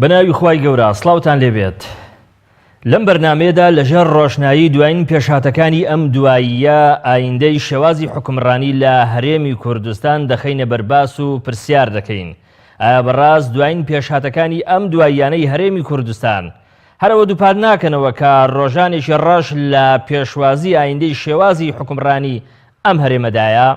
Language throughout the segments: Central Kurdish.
بەناوی خوای گەورە سڵاوتان لێبێت. لەم بەرنامەیەدا لەژێر ڕۆشنایی دوایین پێشهاتەکانی ئەم دواییە ئایندەی شێوازی حکومڕانی لە هەرێمی کوردستان دەخەینە بەرباس و پرسیار دەکەین. ئایا بەڕاست دوایین پێشهاتەکانی ئەم دواییانەی هەرێمی کوردستان هەرەوە دووپات ناکەنەوە کە ڕۆژانێکی ڕەش لە پێشوازی ئایندەی شێوازی حکومڕانی ئەم هەرێمەدایە؟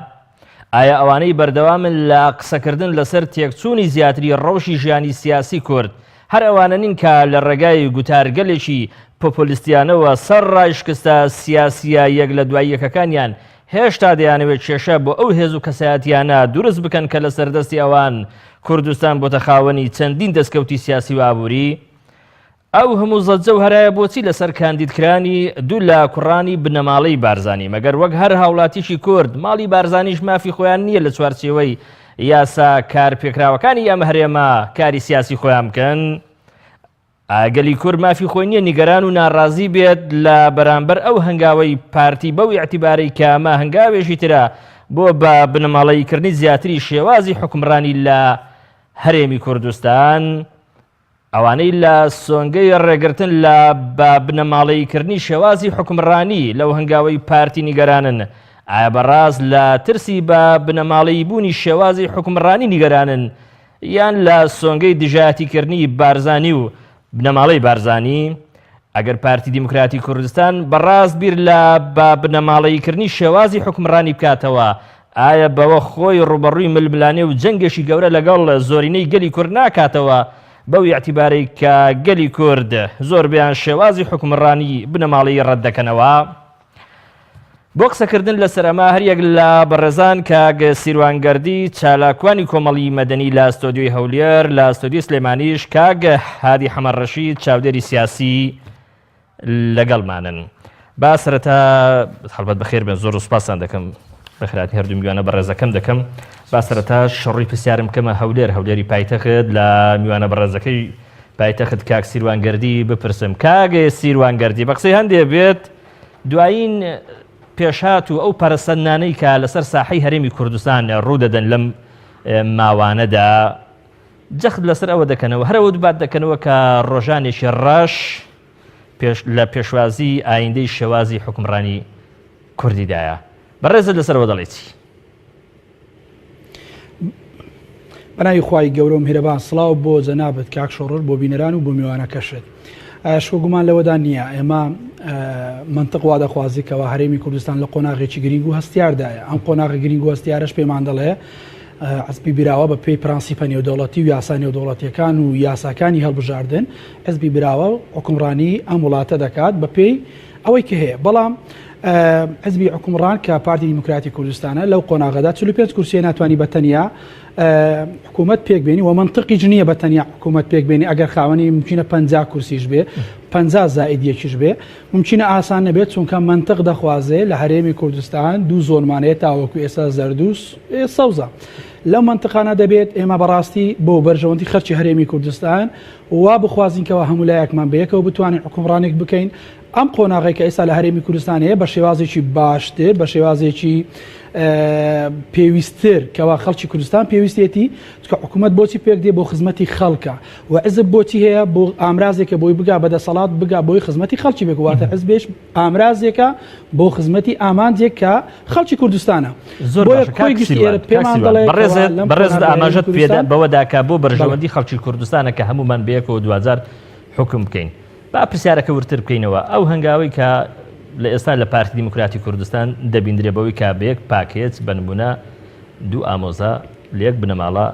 ئایا ئەوانەی بەردەوامن لە قسەکردن لەسەر تێکچوونی زیاتری ڕەوشی ژیانی سیاسی کورد هەر ئەوانە نین کە لە ڕێگای گوتارگەلێکی پۆپۆلیستیانەوە سەر ڕایشکستە سیاسیە یەک لە دوای یەکەکانیان هێشتا دەیانەوێت کێشە بۆ ئەو هێز و کەسایەتیانە دروست بکەن کە لە سەردەستی ئەوان کوردستان بۆتە خاوەنی چەندین دەستکەوتی سیاسی و ئابووری؟ ئەو هەموو زەجە و هەرایە بۆچی لەسەر کاندیدکرانی دوو لە کوڕانی بنەماڵەی بارزانی مەگەر وەک هەر هاوڵاتیشی کورد ماڵی بارزانیش مافی خۆیان نییە لە چوارچێوەی یاسا کارپێکراوەکانی ئەم هەرێمە کاری سیاسی خۆیان بکەن؟ ئاگەلی کورد مافی خۆی نییە نیگەران و ناڕازی بێت لە بەرامبەر ئەو هەنگاوەی پارتی بەو ئیعتیبارەی کە ئەمە هەنگاوێژی ترە بۆ بە بنەماڵەیکردنی زیاتری شێوازی حکومڕانی لە هەرێمی کوردستان؟ ئەوانەی لە سۆنگەی ڕێگرتن لە بنەماڵەیکردنی شێوازی حکومڕانی لەو هەنگاوەی پارتی نیگەرانن، ئایا بەڕاست لە ترسی بە بنەماڵەی بوونی شێوازی حکومڕانی نیگەرانن یان لە سۆنگەی دژایەتیکردنی بارزانی و بنەماڵەی بارزانی؟ ئەگەر پارتی دیموکراتی کوردستان بەڕاست بیر لە بنەماڵەیکردنی شێوازی حکومڕانی بکاتەوە، ئایا بەوە خۆی ڕوبەڕووی ململانێ و جەنگێکی گەورە لەگەڵ زۆرینەی گەلی کورد ناکاتەوە بەو ئیعتیبارەی کە گەلی کورد زۆربیان شێوازی حکومڕانی بنەماڵەی ڕەت دەکەنەوە؟ بۆ قسەکردن لەسەر ئەمە هەریەک لە بەڕێزان کاگە سیروانگەردی چالاکوانی کۆمەڵی مەدەنی لە ستۆدیۆی هەولێر لە ستۆدیۆی سلێمانیش کاگە هادی حەمەڕەشید چاودێری سیاسی لەگەڵمانن. با سەرەتا هەڵبەت بەخێر بێن، زۆر سوپاسان دەکەم بەخراتی هەردوو میوانە بەڕێزەکەم دەکەم. با سەرەتا شەڕی پرسیارم کەمە هەولێری پایتەخت لە میوانە بەڕێزەکەی پایتەخت کاک سیروانگەردی بپرسم. کاگە سیروانگەردی بە قسەی هەندێ بێت دوایین پێشات و ئەو پەرەسەندانەی کە لەسەر ساحەی هەرێمی کوردستان ڕوودەدەن لەم ماوانەدا جەخت لەسەر ئەوە دەکەنەوە هەرەوە دووبات دەکەنەوە کە ڕۆژانێکی ڕەش لە پێشوازی ئایندەی شێوازی حکومڕانی کوردیدایە. بەڕێزت لەسەرەوە دەڵێتی؟ بەناوی خوای گەورە و میهرەبان سڵاو بۆ جەنابەت کاک شۆڕر، بۆ بینەران و بۆ میوانەکەشت. شۆگومان لەوەدا نییە ئێمە منطق وا دەخوازی کەەوە هەرێمی کوردستان لە قۆناغێکی گرنگ و هەستیاردایە. ئەم قۆناغی گرنگ و هەستیارش پێمان دەڵێ حزبی بیراوە بە پێی پرانسیپە نێودەوڵەتی و یاسا نێودەوڵەتیەکان و یاساکانی هەڵبژاردن حزبی بیراوە حکومڕانی ئەم وڵاتە دەکات بە پێی ئەوەی کە هەیە. بەڵام حزبی حکومڕان کە پارتی دیموکراتی کوردستانە لەو قۆناغەدا 45 کورسی ناتوانانی بەتەنیا حکوومەت پێکبێنی و منطقی جنیە بەتەنیا حکوومەت پێکبێنی. ئەگەر خاوەنی ممکنە 50 کورسیش بێ 50 زائید یەکیش بێ ممکنە ئاسان نەبێت، چونکە منطق دەخوازێ لە هەرێمی کوردستان دوو زۆنمانەیە تاوەکو ئێستا زەردوس سەوزە. لەو منطقانە دەبێت ئێمە بەڕاستی بۆ بەرژەوەندی خەرچی هەرێمی کوردستان وا بخوازینکەوە هەمولایەکمان بەیەکەوە بتوانین حکومڕانێک بکەین. ئەم قۆناغی کە ئێستا لە هەرێمی کوردستانەیە بە شێوازێکی باشتر بە شێوازێکی پێویستتر کەوا خەڵکی کوردستان پێویستێتی چکە حکوومەت بۆچی پێک دێ بۆ خزمەتی خەڵکە و حزب بۆچی هەیە بۆ ئامرازێکە بۆی بگا بەدەسەڵات بگا بۆی خزمەتی خەڵکی بێکواتە حزبێش ئامرازێکە بۆ خزمەتی ئامانجێک کە خەڵکی کوردستانە. پێمان بەڕێز ئاماژەت پێدا بەوەداکە بۆ بەرژەوەندی خەڵکی کوردستانە کە هەمومان بەیەکەوە 2000 حکم بکەین. با پرسیارەکە ورتر بکەینەوە. ئەو هەنگاوی کە لە ئێستا لە پارتی دیموکراتی کوردستان دەبیندرێ بەوەی کابێک پاکێت بنمونە دوو ئامۆزا لە یەک بنەماڵە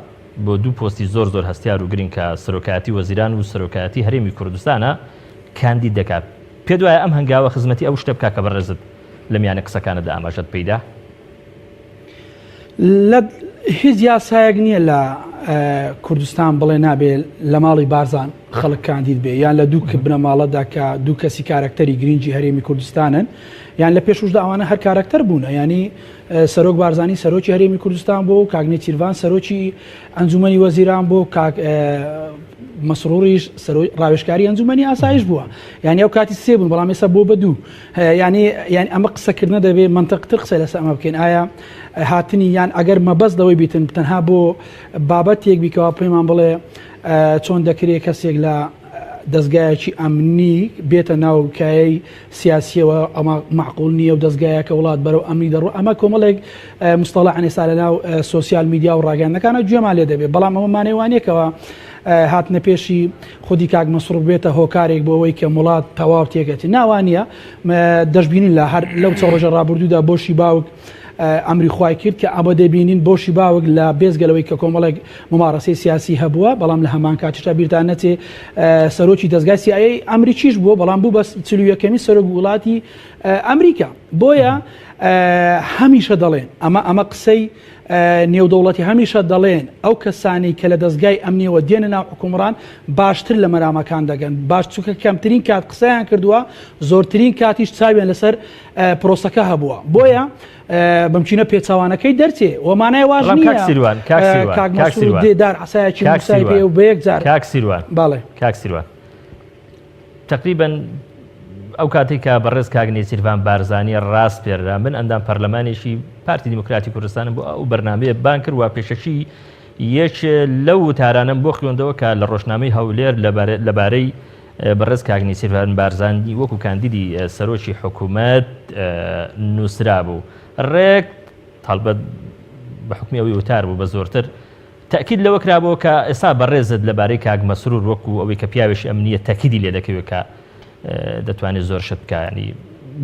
بۆ دوو پۆستی زۆر هەستیار و گرنگ کە سەرۆکایەتی وەزیران و سەرۆکایەتی هەرێمی کوردستانە کاندید دەکات. پێ دوایە ئەم هەنگاوە خزمەتی ئەو شتە بکا کە بەڕێزت لە میانە قسەکانەدا ئاماژەت پێیدا؟ هیچ یاسایەک نییە لە کوردستان بڵێ نابێ لە ماڵی بارزان خەڵک کاندید بێ یان لە دوو بنەماڵەدا کە دوو کەسی کارکتەری گرنگی هەرێمی کوردستانن یان لە پێشوشدا ئەوانە هەر کارکتەر بوون. ینی سەرۆک بارزانی سەرۆکی هەرێمی کوردستان بۆ، کاگنێ چیروان سەرۆکی ئەنجومەنی وەزیران بۆ، مەسرۆڕیش ڕاوێژکاری ئەنجومەنی ئاسایش بووە. یانی ئەو کاتی سێ بوون بەڵام ئێستا بۆ بە دوو. یانی ئەمە قسەکردنە دەبێت منطقتر قسە لەسەر ئەمە بکەین. ئایا هاتنی یان ئەگەر مەبەست دەوەی بیتن تەنها بۆ بابەتێک بیکەوە پێمان بڵێ چۆن دەکرێت کەسێک لە دەستگایەکی ئەمنی بێتە ناو کای سیاسیەوە ئەمە معقول نییە و دەستگایەکە وڵات بەرەو ئەمنی دەڕوە ئەمە کۆمەڵێک مستەڵەحان ئێستا لە ناو سۆسیال میدیا و ڕاگەیاندەکانە گوێمان لێ دەبێت بەڵام ئەمە مانەوانەیەکەوە هاتنە پێشی خودی کاک مەسروور بێتە هۆکارێک بۆ ئەوەی کە وڵات تەواو تێکەتی ناوانە دەشبینین لە هەر لەو چەڕۆژە ڕابردوودا بۆشی باوک ئەمری خوای کرد کە ئەمە دەبینین بۆشی باوک لە بێزگەلەوەی کە کۆمەڵێک ممارەسەی سیاسی هەبووە بەڵام لە هەمان کاتیشتا بیرتان نەچێ سەرۆکی دەستگای CIA ئەمری چیش بووە بەڵام بوو بە 41ەمی سەرۆک وڵاتی ئەمریکا بۆیە هەمیشە دەڵێن ئەمە قسەی نێودەوڵەتی هەمیشە دەڵێن ئەو کەسانی کە لە دەستگای ئەمنیەوە دێنە ناو حکومڕان باشتر لە مەرامەکان دەگەن باش چونکە کەمترین کات قسەیان کردووە زۆرترین کاتیش چاویان لەسەر پرۆسەکە هەبووە بۆیە بمچینە پێچوانەکەی دەرچێ وەمانای واژ نییە دار عسایەکی موسای پێ و بە یەکجار کاک سیروان باڵێ کاک سیروان تقریبا ئەو کاتێک کە بەڕێز کاک نێچیروان بارزانانی ڕاست پێرا من ئەندام پەرلەمانێکی پارتی دیموکراتی کوردستانم بۆ ئەو بەرنامەیە بان کرد و پێشەشی یەک لەو تارانم بۆ خوێندەوە کە لە ڕۆژنامەی هەولێر لەبارەی بەڕێز کاک نێچیروان بارزانانی وەکو کاندیدی سەرۆکی حکوومەت نووسرا بوو ڕێک تاڵبەت بە حکمی ئەوەی وتار بوو بە زۆرتر تاکید لەوە کرابەوە کە ئێستا بەڕێزت لەبارەی کاک مەسروور وەکو ئەوەی کە پیاوێکی ئەمنیە تاکیدی لێ دەکەوێت کە دەتوانێت زۆر شت بکە ینی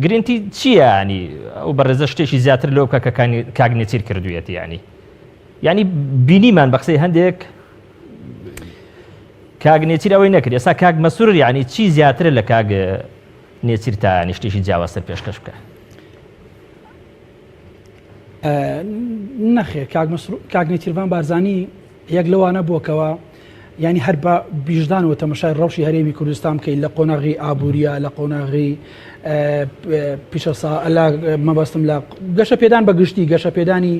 گرنتی چییە ینی ئەو بەڕێزە شتێکی زیاتر لەوە بکە کە کاک نێچیر کردوێتی ینی بینیمان بە قسەی هەندێک کاک نێچیر ئەوەی نەکرد ئێستا کاک مەسروور ینی چی زیاترە لە کاک نێچیر تا ینی شتێکی جیاوازتر پێشکەش بکە نەخێر کاک نێچیروان بارزانی یەک لەوانە بووکەوە ینی هەر بە بیژدان و تەمەشای ڕەوشی هەرێمی کوردستان بکەیت لە قۆناغی ئابووریە لە قۆناغی پیشەسا مەبەستم لە گەشە پێدان بە گشتی گەشە پێدانی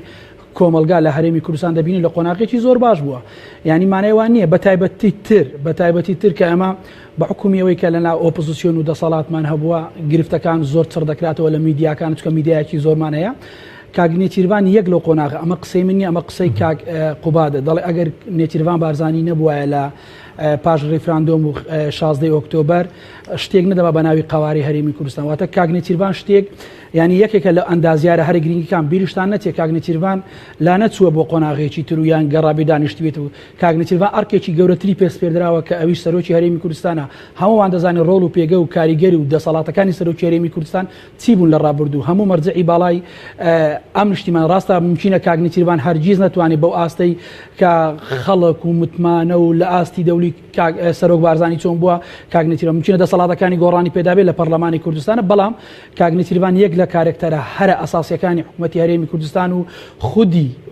کۆمەلگا لە هەرێمی کوردستان دەبینی لە قۆناغێکی زۆر باش بووە ینی مانایوان نییە بە تایبەتی تر کە ئەمە بە حکومیەوەی کە لەناو ئۆپۆزیسیۆن و دەسەڵاتمان هەبووە گرفتەکان زۆر چڕ دەکراتەوە لە میدیاکان چکە میدیایەکی زۆرمان هەیە کاک نێچیروان یەک لەو قۆناغ ئەمە قسەی من نیە ئەمە قسەی کاک قوبادە دەڵێ ئەگەر نێچیروان بارزانی نەبووایە لە پاش ڕیفراندۆم و 16 ئۆکتۆبەر شتێک نەدەبا بە ناوی قەواری هەرێمی کوردستان واتە کاک نێچیروان شتێک ینی یەکێکە لە ئەندازیارە هەر گرنگیەکان بیرشتان نەچێت کاک نێچیروان لا نەچووە بۆ قۆناغێکی تر و یان گەڕابێ دانیشتوێت و کاک نێچیروان ئەرکێکی گەورەتری پێسپێردراوە کە ئەویش سەرۆکی هەرێمی کوردستانە هەمووان دەزانێت ڕۆڵ و پێگە و کاریگەری و دەسەڵاتەکانی سەرۆکی هەرێمی کوردستان چی بوون لە ڕابردوو هەموو مەرجعی باڵای ئەم نیشتیمان ڕاستە ممکنە کاک نێچیروان هەرگیز نەتوانێت بەو ئاستەی کە خەڵک و متمانە و لە ئاستی دەولی سەرۆک بارزانی چۆن بووە کاک نێچیروان ممکنە دەسەڵاتەکانی گۆڕانی پێدابێت لە پەرلەمانی کوردستانە بەڵام کاک نێچیروان یەک لە کارێکتەرە هەرە ئەساسیەکانی حکوومەتی هەرێمی کوردستان و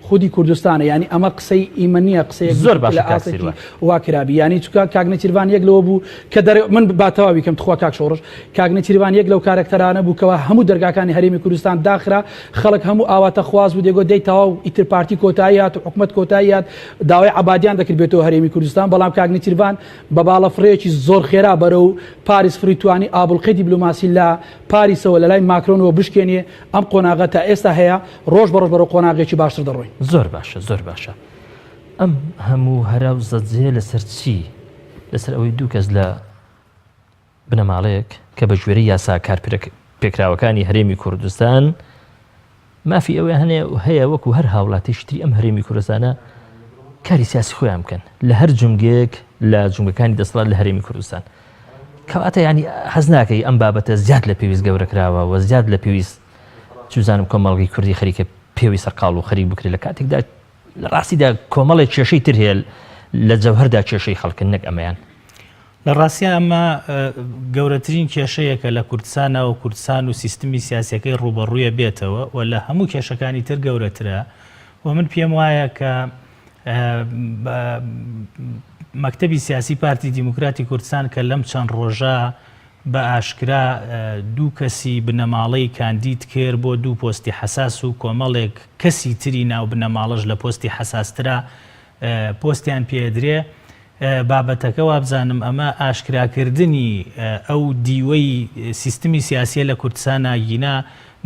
خودی کوردستانە ینی ئەمە قسەی ئیمە نییە قسەیەک زۆر باش لە ئاستی واکرابی ینی چکە کاک نێچیروان یەک لەوە بوو کە من باتەواوی کەم تخوا کاک شۆڕش کاک نێچیروان یەک لەو کارێکتەرانە بوو کەەوە هەموو دەرگاکانی هەرێمی کوردستان داخرا خەڵک هەموو ئاواتە خواز بوو دێگۆ دەی تەواو ئیتر پارتی کۆتاییات و حکوومەت کۆتاییات داوای عەبادیان دەکرد بێتەوە هەرێمی کوردستان بەڵام کاک نێچیروان بە باڵەفڕەیەکی زۆر خێرا بەرەو پاریس فریتوانی ئابوڵقەی دیبلۆماسی لە پاریسەوە لە لای ماکرۆنەوە بشکێنێ ئەم قۆناغە تا ئێستا هەیە ڕۆژ بەڕۆژ بەرەو قۆناغێکی باشتر دەڕۆین زۆر باشە زۆر باشە ئەم هەموو هەرا و زەجێ لەسەر چی لەسەر ئەوەی دوو کەس لە بنەماڵەیەک کە بە ژێرەی یاسا کارپێکراوەکانی هەرێمی کوردستان مافی ئەوەی هەیە وەکو هەر هاوڵاتیشتری ئەم هەرێمی کوردستانە کاری سیاسی خۆیان بکەن لە هەر جونگێک لە جونگەکانی دەسەڵات لە هەرێمی کوردستان کەواتە ینی حەز ناکەی ئەم بابەتە زیاد لە پێویست گەورە کراوە و زیاد لە پێویست چوزانم کۆمەڵگەی کوردی خەریکە پێوی سەرقاڵ و خەریک بکرێت لە کاتێکدا لە ڕاستیدا کۆمەڵێک کێشەی تر هەیە لە جەوهەردا کێشەی خەڵکن نەک ئەمەیان لە ڕاستیە ئەمە گەورەترین کێشەیەکە لە کوردستانەوە کوردستان و سیستمی سیاسیەکەی ڕوبەڕوویە بێتەوە و لە هەموو کێشەکانی تر گەورەترە و من پێم وایە کە مەکتەبی سیاسی پارتی دیموکراتی کوردستان کە لەم چەند ڕۆژە بە ئاشکرا دوو کەسی بنەماڵەی کاندید کرد بۆ دوو پۆستی حەساس و کۆمەڵێک کەسی تری ناو بنەماڵەش لە پۆستی حەساسترا پۆستیان پێدرێ بابەتەکە وابزانم ئەمە ئاشکراکردنی ئەو دیوەی سیستمی سیاسیە لە کوردستانە گینا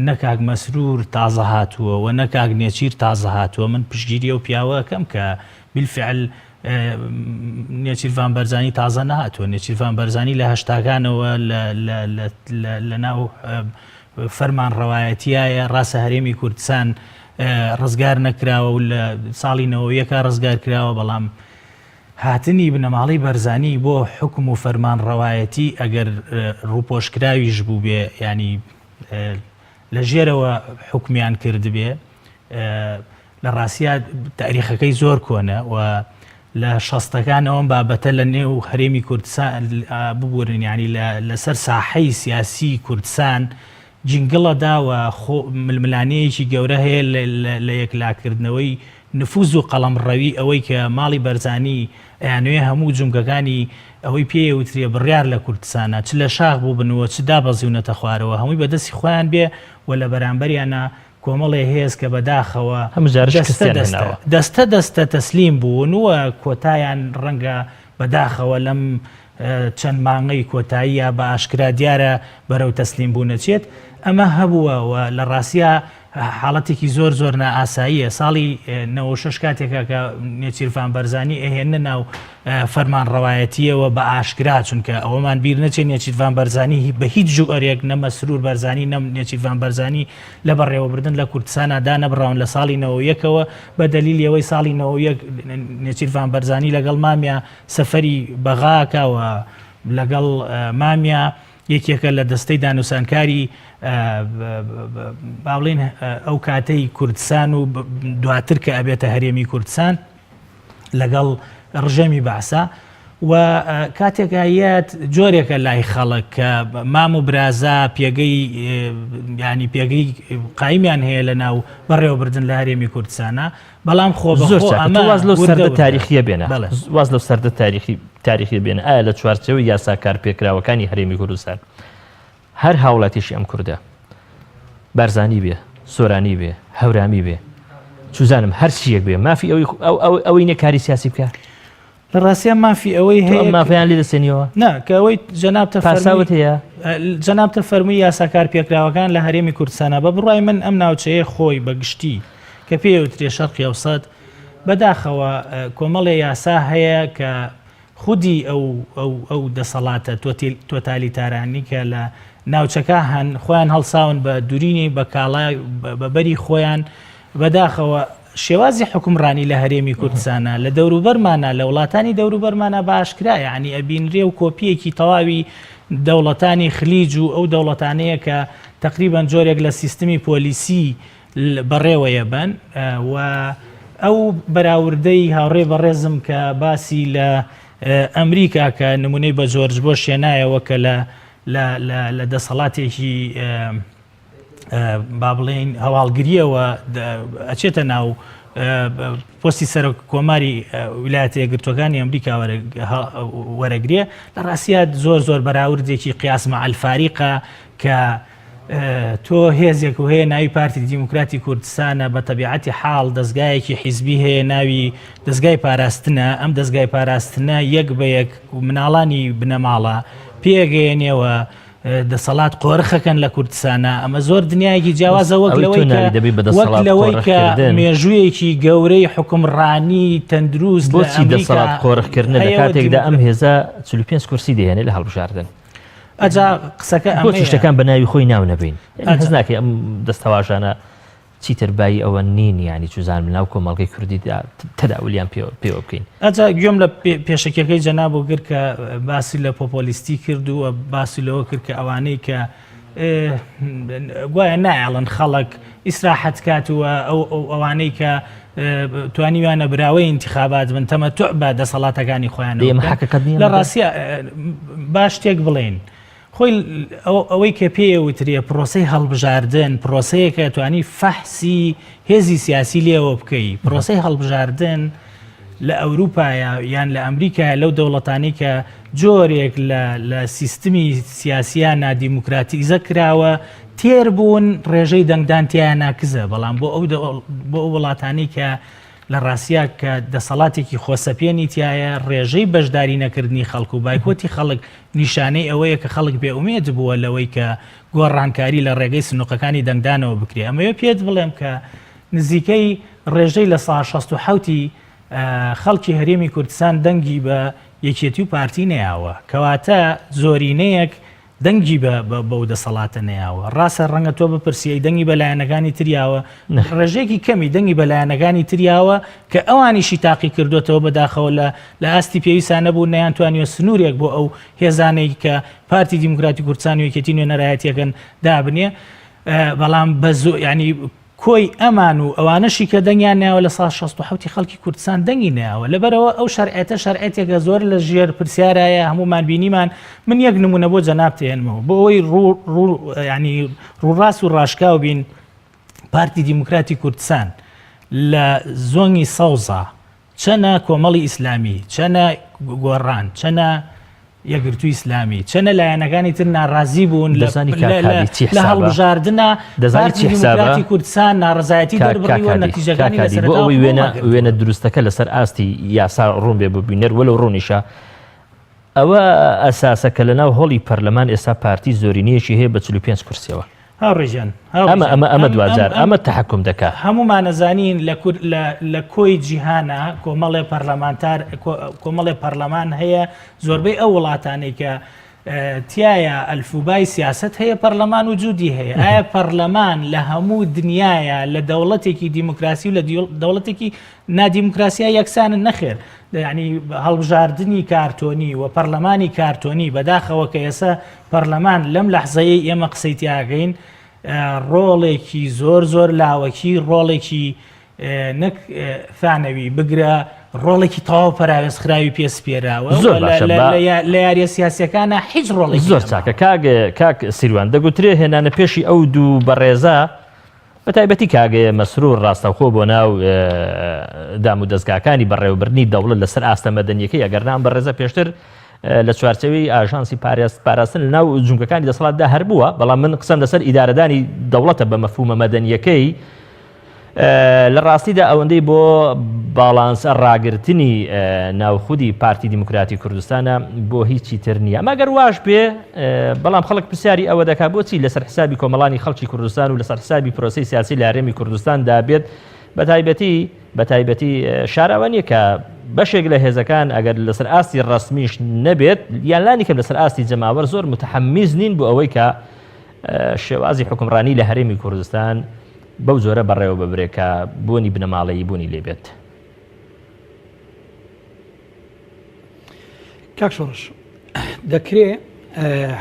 نەکاک مەسروور تازە هاتووە و نەکاک نێچیر تازە هاتووە من پشگیری ئەو پیاوەکەم کە بالفعل نێچیروان بەرزانی تازە نهاتوە نێچیروان بەرزانی لە هەشتاکانەوە لە ناو فەرمان ڕەوایەتیایە ڕاستە هەرێمی کوردستان ڕزگار نەکراوە و لە ساڵی 90 ڕزگار کراوە بەڵام هاتنی بنەماڵی بەرزانی بۆ حکم و فەرمان ڕەوایەتی ئەگەر ڕووپۆشکراویش بوو بێ ینی لە ژێرەوە حکمیان کرد بێ لە ڕاستیە تاریخەکەی زۆر کۆنە و لە شەستەکانەوەم بابەتە لە نێو هەرێمی کوردستان ببورن ینی لەسەر ساحەی سیاسی کوردستان جنگڵەدا و ململانەیەکی گەورە هەیە لە یەکلاکردنەوەی نفوز و قەڵەمڕەوی ئەوەی کە ماڵی بەرزانی ئەیانوێ هەموو جومگەکانی ئەوەی پێوترێ بڕیار لە کوردستانە چ لە شاخ بوو بنەوە چ دابەزیونەتە خوارەوە هەمووی بەدەستی خۆیان بێ و لە بەرامبەریانە کۆمەڵێ هێز کە بەداخەوە دەستە تەسلیم بوون وە کۆتایان ڕەنگە بەداخەوە لەم چەند مانگەی کۆتاییە بە ئاشکرا دیارە بەرەو تەسلیم بوونەچێت ئەمە هەبووە و لە ڕاستیە حاڵەتێکی زۆر زۆر نائاساییە ساڵی 96 کاتێکە کە نێچیروان بەرزانی ئەهێنە ناو فەرمان ڕەوایەتیەوە بە ئاشکرا چونکە ئەوەمان بیر نەچێت نێچیروان بەرزانی بە هیچ ژوئەرێک نەمە سرور بەرزانی نەم نێچیروان بەرزانی لە بەڕێوەبردن لە کوردستانە دانەبڕاون لە ساڵی 91ەوە بە دەلیلی ئەوەی ساڵی 91 نێچیروان بەرزانی لەگەڵ مامیا سەفەری بەغاکەوە لەگەڵ مامیا یەکێکە لە دەستەی دانووسانکاری باڵین ئەو کاتەی کوردستان و دواتر کە ئەبێتە هەرێمی کوردستان لەگەڵ ڕژەمی باسا و کاتێکایەت جۆرێکە لای خەڵک کە مام و برازا پێگەی ینی پێگەی قایمیان هەیە لە ناو بەڕێوەبردن لە هەرێمی کوردستانە بەڵام خۆ واز لەو سەردە تاریخیە بێنە واز لەو سەردە تاریخی بێنە ئایا لە چوارچەوەی یاساکار پێکراوەکانی هەرێمی کوردستان هەر هاوڵاتیشی ئەم کووردە بەرزانی بێ سۆرانی بێ هەورامی بێ چوزانم هەر چیەک بێ مافی ئەوەی نە کاری سیاسی بکە لە ڕاستیان مافی ئەوەی هەیە مافیان لێ دەستێنیەوە نا کە ئەوەی پاساوت هەیە جەنابتە فەرمووی یاساکار پێکراوەکان لە هەرێمی کوردستانە بە بڕای من ئەم ناوچەیە خۆی بەگشتی کە پێوترێ شەرقی ئەوسەد بەداخەوە کۆمەڵێ یاسا هەیە کە خودی ئەو دەسەڵاتە تۆتالیتارانی کە لە ناوچەکە هەن خۆیان هەڵساون بە دوورینی بە کاڵای بەبەری خۆیان بەداخەوە شێوازی حکومڕانی لە هەرێمی کوردستانە لە دەوروبەرمانە لە وڵاتانی دەوروبەرمانە باشکرا یعنی ئەبینرێ و کۆپیەکی تەواوی دەوڵەتانی خلیج و ئەو دەوڵەتانەیە کە تقریبان جۆرێک لە سیستمی پۆلیسی بەڕێوەیە بن و ئەو بەراوردەی هاوڕێ بەڕێزم کە باسی لە ئەمریکا کە نمونەی بە جۆرج بۆ شێنایەوە کە لە دەسەڵاتێکی با بڵێن هەواڵگریەوە ئەچێتە ناو پۆستی سەر کۆماری ویلایەتە یەکگرتووەکانی ئەمریکا وەرەگرێ لە ڕاستیات زۆر بەراوردێکی قیاس مع الفاریقە کە تۆ هێزێک و هەیە ناوی پارتی دیموکراتی کوردستانە بە تەبیعەتی حاڵ دەستگایەکی حیزبی هەیە ناوی دەستگای پاراستنە ئەم دەستگای پاراستنە یەک بە یەک مناڵانی بنەماڵە پێگەیەنێەوە دەسەڵات قۆرخەکەن لە کوردستانە ئەمە زۆر دنیایەکی جیاوازە وەک لەوەی کە مێژوویەکی گەورەی حکومڕانی تەندروست بۆچی دەسەڵات قۆرخکردن لە کاتێکدا ئەم هێزە 45 کورسی دەهێنێت لە هەڵبژاردن ئەجا قسەکە بۆچی شتەکان بە ناوی خۆی ناو نەبین هەز ناکەی ئەم دەستەواژانە چیتر بای ئەوە نین ینی چوزان ناو کۆمەڵگەی کوردیدا تەداولیان پێوە بکەین ئەجا گوێم لە پێشەکەەکەی جەناب و گر کە باسی لە پۆپۆلیستی کرد و باسی لەوە کرد کە ئەوانەی کە گوایە نایڵن خەڵک ئیسراحەت کاتووە ئەوانەی کە توانیوانە براوەی انتخابات بن تەمەتوع بە دەسەڵاتەکانی خۆیان لە ڕاستیە باش شتێک بڵێن خۆی ئەوەی کە پێوترێ پرۆسەی هەڵبژاردن پرۆسەیەکە توانی فەحسی هێزی سیاسی لێەوە بکەی پرۆسەی هەڵبژاردن لە ئەوروپایە یان لە ئەمریکا لەو دەوڵەتانی کە جۆرێک لە سیستمی سیاسیان نادیموکراتیزە کراوە تێر بوون ڕێژەی دەنگدانتیان ناکزە بەڵام بۆ ئەو وڵاتانی کە لە ڕاستیا کە دەسەڵاتێکی خۆسەپێنی تایە ڕێژەی بەشداری نەکردنی خەڵک و بایکۆتی خەڵک نیشانەی ئەوەیە کە خەڵک بێئومێد بووە لەوەی کە گۆڕانکاری لە ڕێگەی سنووقەکانی دەنگدانەوە بکرێ ئەمەوە پێت بڵێم کە نزیکەی ڕێژەی لە ساڵ 67 خەڵکی هەرێمی کوردستان دەنگی بە یەکێتی و پارتی نەیاوە کەواتە زۆرینەیەک دەنگی بەو دەسەڵاتە نەیاوە ڕاستە ڕەنگە تۆ بپرسیەی دەنگی بەلایەنەکانی تریاوە ڕێژێکی کەمی دەنگی بەلایەنەکانی تریاوە کە ئەوانیشی تاقی کردوێتەوە بەداخەوە لە ئاستی پێویستان نەبوو نەیانتوانیوە سنوورێک بۆ ئەو هێزانەی کە پارتی دیموکراتی کوردستان و یەکێتی نوێنەرایەتیەکەن دابنێ بەڵام ینی کۆی ئەمان و ئەوانەشی کە دەنگیان ناوە لە ساڵ 1960 خەڵکی کوردستان دەنگی ناوە لەبەرەوە ئەو شەرعەتێکە زۆر لە ژێر پرسیارایە هەمومان بینیمان من یەک نمونە بۆ جەناب تێنمەوە بۆ ئەوەی ینی ڕووڕاست و ڕاشکاو بین پارتی دیموکراتی کوردستان لە زۆنی سەوزە چەنە کۆمەڵی ئیسلامی چەنە گۆڕان چەنە یەکگرتووی ئیسلامی چەنە لایەنەکانی تر ناڕازی بوون لە هەڵبژاردنە پارتی دیموکراتی کوردستان ناڕزایەتی دەربڕیوە نەتیجەکانی بۆ ئەوەی وێنە دروستەکە لەسەر ئاستی یاسا ڕوون بێ بۆ بینەر وەلو ڕوونیشە ئەوە ئەساسەکە لە ناو هۆڵی پەرلەمان ئێستا پارتی زۆرینەیەکی هەیە بە 45 کورسیەوە هاوڕێژیان ئەمە دوجار ئەمە تەحکم دەکات هەمومان نەزانین لە کۆی جیهانە کۆمەڵێ پەرلەمان هەیە زۆربەی ئەو وڵاتانەی کە تایە ئەلفوبای سیاست هەیە پەرلەمان و جوودی هەیە ئایا پەرلەمان لە هەموو دنیاە لە دەوڵەتێکی دیموکراسی و لە دەوڵەتێکی نادیموکراسیە یەکسانن نەخێر ینی هەڵبژاردننی کارتۆنی و پەرلەمانی کارتۆنی بەداخەوە کە ئێستا پەرلەمان لەم لەحزەیە ئێمە قسەی تیاگەین ڕۆڵێکی زۆر لاوەکی ڕۆڵێکی نەک فانەوی بگرە ڕۆڵێکی تەواو پەراوێزخراوی پێسپێراوە لە یاریە سیاسیەکانە هیچ ڕۆڵی زۆر چاکە کاک سیروان دەگوترێ هێنانە پێشی ئەو دوو بەڕێزە بە تایبەتی کاگە مەسرور ڕاستەوخۆ بۆ ناو دام و دەستگاکانی بەڕێوەبردنی دەوڵەت لەسەر ئاستە مەدەنیەکەی ئەگەرنام بەڕێزە پێشتر لە چوارچەوەی ئاژانسی پاراستن لە ناو جونگەکانی دەسەڵاتدا هەر بووە بەڵام من قسەم لەسەر ئیدارەدانی دەوڵەتە بە مەفهومە مەدەنیەکەی لە ڕاستیدا ئەوەندەی بۆ باڵانس ڕاگررتنی ناوخودی پارتی دیموکراتی کوردستانە بۆ هیچی تر نییە مەگەر واش بێ بەڵام خەڵک پرسیاری ئەوە دەکا بۆچی لەسەر حسابی کۆمەڵانی خەڵکی کوردستان و لەسەر حسابی پرۆسی سیاسی لە هەرێمی کوردستان دابێت بە تایبەتی شاراوە نیە کە بەشێک لە هێزەکان ئەگەر لەسەر ئاستی ڕسمیش نەبێت یانلانی کەم لەسەر ئاستی جەماوەر زۆر متحەمیز نین بۆ ئەوەی کە شێوازی حکومڕانی لە هەرێمی کوردستان بەو زۆرە بەڕێوە ببرێکە بۆنی بنەماڵەیی بوونی لێبێت. کاک شۆڕش دەکرێت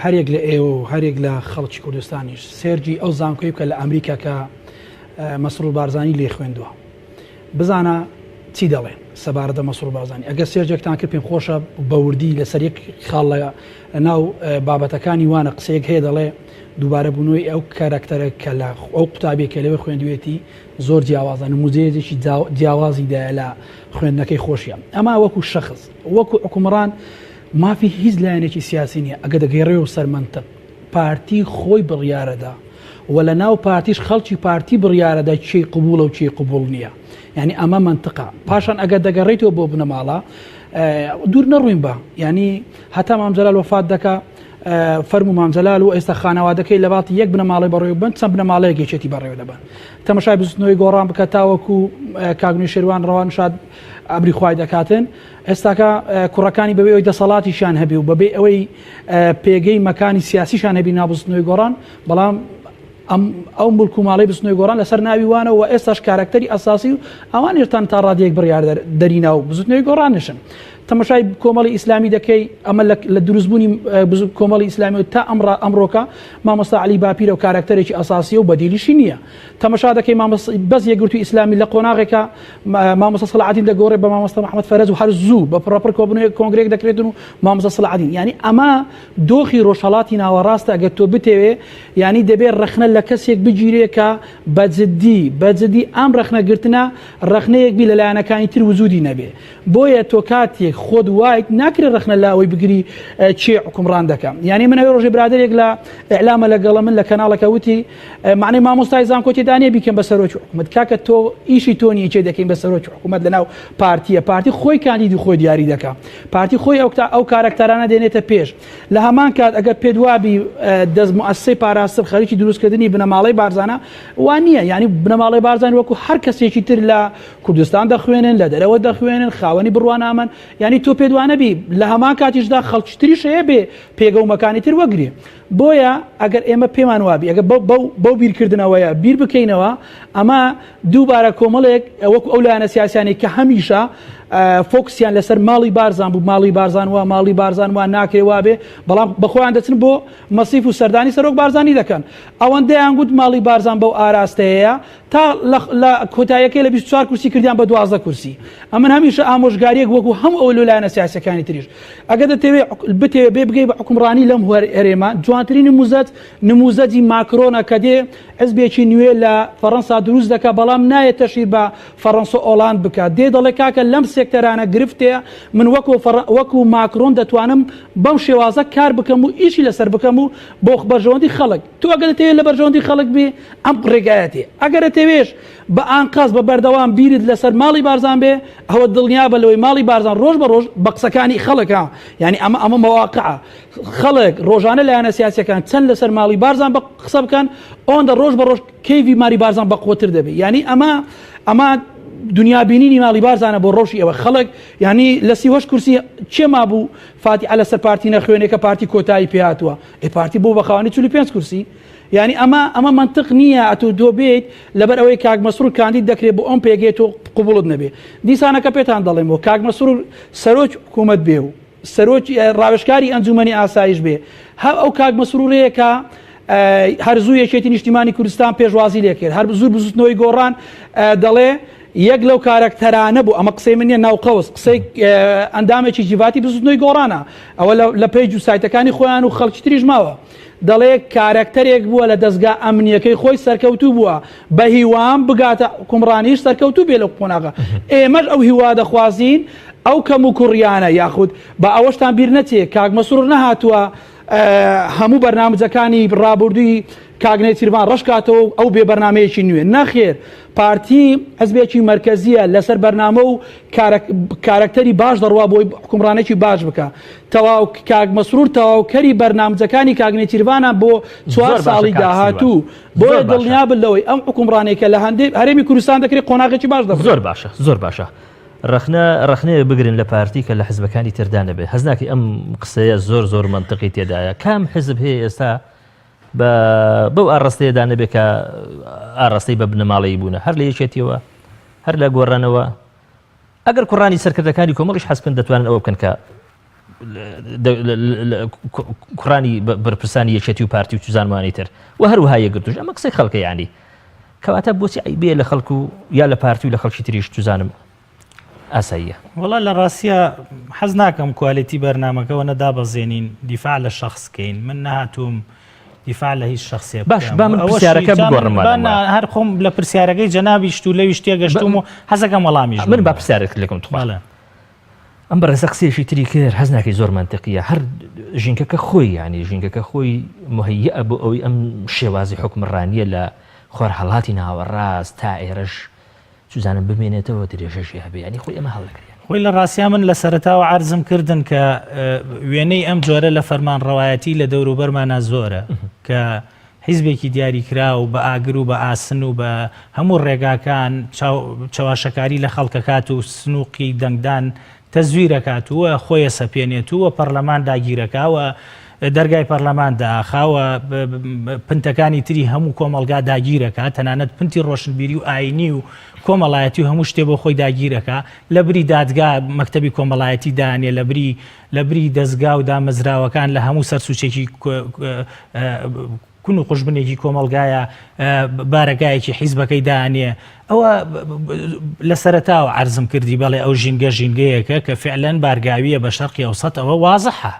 هەرێک لە ئێوە و هەرێک لە خەڵکی کوردستانیش سێرجی ئەو زانکۆی بکە لە ئەمریکا کە مەسرور بارزانی لێ خوێندووە بزانە چی دەڵێن سەبارەتە مەسرور بارزانی ئەگەر سێرجێکتان کرد پێم خۆشە بەوردی لەسەر یەک خاڵ لە ناو بابەتەکانی وانە قسەیەک هەیە دەڵێ دووبارە بوونەوەی ئەو کارکتەرە کە لە ئەو قوتابێک کە لەوێ خوێندوێتی زۆر جیاوازە نموزەیەکی جیاوازیدا لە خوێندنەکەی خۆشیە ئەما وەکو شەخص وەکو حکومڕان مافی هیچ لایەنێکی سیاسی نییە ئەگە دەگەێڕێ و سەرمەنتە پارتی خۆی بڕیارەدا و لە ناو پارتیش خەڵکی پارتی بڕیارەدا چی قبولە و چی قبول نییە یعنی ئەمە منطقە پاشان ئەگەر دەگەڕێیتەوە بۆ بنەماڵە دوور نەڕوین بە ینی هەتا مامزەلال وفات دەکا فەرمو مامزەلال و ئێستا خانەوادەکەی لە باڵی یەک بنەماڵی بەڕێوە بن چەند بنەماڵەیەکێکی بەڕێوە دەبن تەماشای بستنەوەی گۆڕان بکە تاوەکو کاگنی شێروان ڕەوان شاد ئەبری خوای دەکاتن ئێستاکە کوڕەکانی بەبێ ئەوەی دەسەڵاتیشان هەبی و بەبێ ئەوەی پێگەی مەکانی سیاسیشان هەبی نابستنەوەی گۆڕان بەڵام ئەو ملک و ماڵی بستنەوەی گۆڕان لەسەر ناویوانە و ئێستاش کارکتەری ئەساسی و ئەوان هێرتان تا ڕادیەک بڕیار دەرینا و بزوتنەوەی گۆڕانشن تەماشای کۆمەڵی ئیسلامی دەکەی ئەمە لە دروستبوونی کۆمەڵی ئیسلامی تا ئەمڕۆکە مامۆستا علی باپیرە و کارکتەرێکی ئەساسی و بەدیلیشی نییە تەماشا دەکەی بەس یەکگرتووی ئیسلامی لە قۆناغێکە مامۆستا سەلاحەدین دەگۆڕێ بە مامۆستا محەممەد فەرەز و هەر زوو بە پڕەپڕ کۆبنەوەی کۆنگرێک دەکرێتن و مامۆستا سەلاحەدین ینی ئەمە دۆخی ڕۆژهەڵاتی ناوەڕاستە ئەگەر تۆ بتەوێ ینی دەبێت ڕەخنە لە کەسێک بگیرێ کە بەجددی ئەم ڕەخنەگرتنە ڕەخنەیەک بی لەلایەنەکانی تر وجودی نەبێ بۆیە تۆ کاتێک خۆت وایت ناکرێت رەخنە لە ئەوەی بگری چێ حکومڕان دەکەم یعنی من ئەوێ ڕۆژێ برادێک لە ئیعلامە لەگەڵە من لە کەناڵەکە وتی معنی مامۆستای زانکۆتی دانێ بیکەم بە سەرۆکی حکوومەت کاکە تۆ ئیشی تۆ نیە چێ دەکەین بە سەرۆکی حکوومەت لەناو پارتیە پارتی خۆی کاندیدی خۆی دیاری دەکات پارتی خۆی ئەو کارکتەرانە دێنێتە پێش لە هەمان کات ئەگەر پێدوابی دەست مؤسسەی پاراستن خەریکی دروستکردنی بنەماڵەی بارزانە وان نییە ینی بنەماڵەی بارزان وەکو هەر کەسێکی تر لە کوردستان دەخوێنن لە دەرەوە دەخوێنن خاوەنی بڕوانامن ینی تۆ پێدوانەبی لە هەمان کاتیشدا خەڵکتریش هەیە بێ پێگەومەکانی تر وەگرێ بۆیە ئەگەر ئێمە پێمان وابی ئەگە بەو بیرکردنەوەیە بیر بکەینەوە ئەمە دووبارە کۆمەڵێک وەکو ئەو لایەنە سیاسیانی کە هەمیشە فۆکسیان لەسەر ماڵی بارزان بوو ماڵی بارزان وە ماڵی بارزان وان ناکرێ وابێ بەڵام بەخۆیان دەچن بۆ مەسیف و سەردانی سەرۆک بارزانی دەکەن ئەوەندەیان گوت ماڵی بارزان بەو ئاراستەیە تا لە کۆتاییەکەی لە 24 کورسی کردیان بە 12 کورسی ئەمن هەمیشە ئامۆژگاریەک وەکو هەم ئەو لایەنە سیاسیەکانی تریش ئەگەر دەتەوێت بتەوێت بێ بگەی بە حکومڕانی لەم هەرێمە جوانترین نموزەجی ماکرۆنە کە دێ حزبێکی نوێ لە فەڕەنسا دروست دەکات بەڵام نایە تەشیر بە فەڕەنسا ئۆڵاند بکات دێ دەڵێ کاکە لەم سێکتەرانە گرفتەیە من وەکو ماکرۆن دەتوانم بەم شێوازە کار بکەم و ئیشی لەسەر بکەم و بۆ بەرژەوەندی خەڵک تۆ ئەگەر دەتەوێت لە بەرژەوەندی خەڵک بێ ئەم ڕێگایەتێ ئەگەر دەتەوێش بە ئانقاز بە بەردەوام بیرت لەسەر ماڵی بارزان بێ ئەوە دڵنیا بە لەوەی ماڵی بارزان ڕۆژ بە ڕۆژ بە قسەکانی خەڵکە ینی ئەمە مەواقعە خەڵک ڕۆژانە لایەنە سیاسیەکان چەند لەسەر ماڵی بارزان بە قسە بکەن ئەوەندە ڕۆژ بە ڕۆژ کەیفی ماری بارزان بە قوتر دەبێت ینی ئەمە دنیا بینینی ماڵی بارزانە بۆ ڕۆژی ئەوە خەڵک ینی لە 38 کورسی چێما بوو فاتی لەسەر پارتی نەخوێنێکە پارتی کۆتایی پێهاتووە پارتی بۆ بەخاوانی 45 کورسی ینی ئەمە منطق نییە ئەتو دۆ بێت لەبەر ئەوەی کاک مەسرور کاندید دەکرێت بۆ ئەم پێگێت و قوبوڵت نەبێ دیسانەکە پێتان دەڵێمەوە کاک مەسرور سەرۆک حکوومەت بێ و سەرۆک ڕاوێژکاری ئەنجومەنی ئاسایش بێ هەر ئەو کاک مەسرورەیەکە هەر زوو یەکێتی نیشتیمانی کوردستان پێشوازی لێ کرد هەر زوو بزوتنەوەی گۆڕان دەڵێ یەک لەو کارکتەرانە بوو ئەمە قسەی من نیە ناوقەوس قسەی ئەندامێکی جیواتی بزوتنەوەی گۆڕانە ئەوە لە پێیج و سایتەکانی خۆیان و خەڵکی تریش ماوە دەڵێ کارکتەرێک بووە لە دەستگا ئەمنیەکەی خۆی سەرکەوتوو بووە بە هیوام بگاتە حکومڕانیش سەرکەوتوو بێ لە قۆناغا ئێمەش ئەو هیوا دەخوازین ئەو کەم و کوڕیانە یاخود بە ئەوەشتان بیر نەچێ کاک مەسرور نەهاتووە هەموو بەرنامجەکانی ڕابردووی کاگنێ تیربان ڕشکاتەوە ئەو بێ بەرنمەیەکی نوێ نەخێر پارتی حزبێکی مرکزیە لەسەر بەرنامە و کارکتەری باش دەڕوا بۆی حکومڕانێکی باش بکە تەواو کاک مەسرور تەواوکەری بەرنامجەکانی کاگنێ تیربانە بۆ 4 ساڵی داهاتوو بۆیە دڵنیا بن لەوەی ئەم حکومڕانێکە لە هەندێک هەرێمی کوردستان دەکرێت قۆناغێکی باش دەبێت زۆر باشە ڕخنە بگرن لە پارتی کە لە حزبەکانی تردان دەبێت حەزناکی ئەم قسەیە زۆر منطقی تێدایە کام حزب هەیە ئێستا بەو ئاڕاستەیەدا نەبێت کە ئاڕاستەی بە بنەماڵەیی بوونە هەر لە یەکێتیەوە هەر لە گۆڕانەوە ئەگەر کوڕانی سەرکردەکانی کۆمەڵیش حەزکن دەتوانن ئەوە بکەن کە کوڕانی بەرپرسانی یەکێتی و پارتی و چوزانمانی تر و هەروەها یەکگرتوش ئەمە قسەی خەڵکە یانی کەواتە بۆچی ئەیبێ لە خەڵکو یا لە پارتی و لە خەڵکی تریش توزانم ئاساییە وڵا لە ڕاستیە حەز ناکەم کوالیتی بەرنامەکەەوە نەدابەزێنین دیفاع لە شخصکەین من نهاتوم دیفاع لە هیچ شخصێ باش من پرسیارەکە بگۆڕم هەر خۆم لە پرسیارەکەی جەنابی شت و لەوی شتێ گەشتوم و حەزەکەم وەڵامیش من با پرسیارێک لەکەم توڵە ئەم بەڕێزە قسێشی تری کرد حەز ناکەی زۆر منطقیە هەر ژینگەکە خۆی ینی ژینگەکە خۆی مهەیە بۆ ئەوەی ئەم شێوازی حکومڕانیە لە خۆرهەڵاتی ناوەڕاست تا ئێرەش سوزانم بمێنێتەوە درێژەشی هەبێ ینی خۆی ئەمە هەڵەکرێن خۆی لە ڕاستیا من لە سەرەتاوە عەرزم کردن کە وێنەی ئەم جۆرە لە فەرمان ڕەوایەتی لە دەوروبەرمانە زۆرە کە حیزبێکی دیاری کرا و بە ئاگر و بە ئاسن و بە هەموو ڕێگاکان چاواشەکاری لە خەڵکەکات و سنووقی دەنگدان تەزویرەکات وە خۆیە سەپێنێت وە پەرلەمان داگیرەکەوە دەرگای پەرلەمان داخاوە پنتەکانی تری هەموو کۆمەڵگا داگیرەکە تەنانەت پنتی ڕۆشنبیری و ئاینی و کۆمەڵایەتی و هەموو شتێ بۆ خۆی داگیرەکە لە بری دادگا مەکتەبی کۆمەڵایەتی دانێ لە بری دەستگا و دامەزراوەکان لە هەموو سەرسوچێکی کون و قوشبنێکی کۆمەڵگایە بارەگایەکی حیزبەکەی دانێ ئەوە لە سەرەتاوە عەرزم کردی بەڵێ ئەو ژینگەیەکە کە فعلەن بارگاویە بە شەرقی ئەوسەط ئەوە وازەحە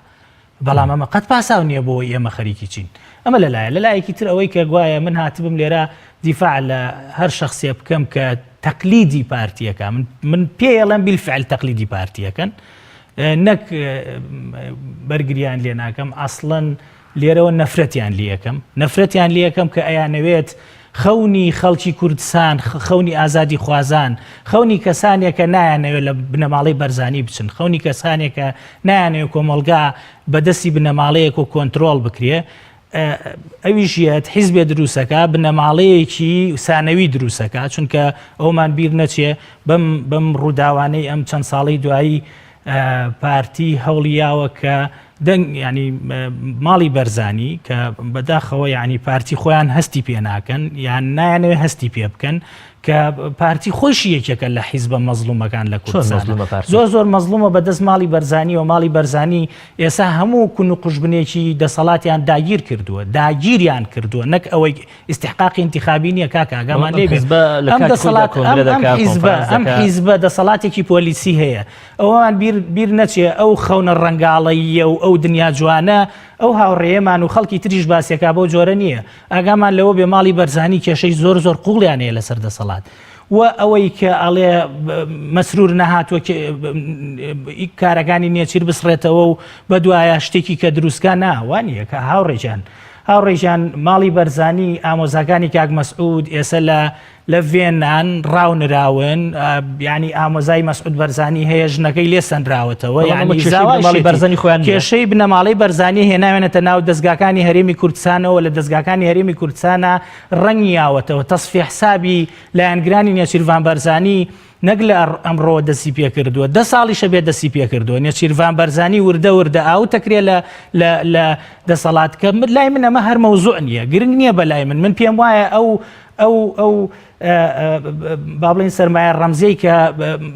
بەڵام ئەمە قەت پاساو نییە بۆ ئێمە خەریکی چین ئەمە لەلایەکی تر ئەوەی کە گوایە من هاتبم لێرە دیفاع لە هەر شخصیە بکەم کە تەقلیدی پارتیەکە من پێڵم بیلفعل تەقلیدی پارتیەکەن نەک بەرگریان لێ ناکەم ئەسڵەن لێرەوە نەفرەتیان لە یەکەم کە ئەیانەوێت خەونی خەڵکی کوردستان، خەونی ئازادی خوازان، خەونی کەسانێکە نایانەوێت لە بنەماڵەی بەرزانی بچن، خەونی کەسانێکە نایانەوێت کۆمەلگا بەدەستی بنەماڵەیەک و کۆنتترۆل بکرێ، ئەویشیەت حیزبێ دروستەکە بنەماڵەیەکی سانەوی دروستەکە، چونکە ئەومان بیر نەچێ بەم ڕووداوانەی ئەم چەند ساڵی دوایی پارتی هەوڵیاوە کە ینی ماڵی بەرزانی کە بەداخەوە ینی پارتی خۆیان هەستی پێ ناکەن یان نایانەوێت هەستی پێ بکەن کە پارتی خۆشی یەکێکە لە حیزبە مەزلومەکان لە کوردستان زۆر مەزلومە بەدەست ماڵی بەرزانی و ماڵی بەرزانی ئێستا هەموو کون و قوشبنێکی دەسەڵاتیان داگیریان کردووە نەک ئەوەی استحقاقی انتخابی نییە کاکە ئاگامان لێ بێت ئەم حیزبە دەسەڵاتێکی پۆلیسی هەیە ئەوەمان بیر نەچێ ئەو خەونە ڕەنگاڵەیە و ئەو دنیا جوانە ئەو هاوڕێیەمان و خەڵکی تریش باسیەکە بۆ جۆرە نییە ئاگامان لەوە بێ ماڵی بەرزانی کێشەی زۆر قوڵیانەیە لەسەر دەسەڵات و ئەوەی کە ئەڵێ مەسرور نەهاتوە کارەکانی نێچیر بسڕێتەوە و بەدوایە شتێکی کە دروستکە ناوانیە کە هاوڕێژان ماڵی بەرزانی ئامۆزاکانی کاک مەسعود ئێستا لە ڤێنان ڕاونراون ینی ئامۆزای مەسعود بەرزانی هەیە ژنەکەی لێ سەنراوەتەوە کێشەی بنەماڵەی بەرزانی هێناوێنێتە ناو دەستگاکانی هەرێمی کوردستانەوە لە دەستگاکانی هەرێمی کوردستانە ڕەنگیاوەتەوە تەصفیە حسابی لایەنگرانی نێچیروان بەرزانی نەک لە ئەمڕۆ دەستی پێ کردووە 10 ساڵیشە بێ دەستی پێ کردووە نێچیروان بەرزانی وردە ئاو تەکرێ لە دەسەڵات کە لای من ئەمە هەر مەوزوع نییە گرنگ نییە بەلای من پێم وایە ئەو با بڵین سەرمایە ڕەمزیی کە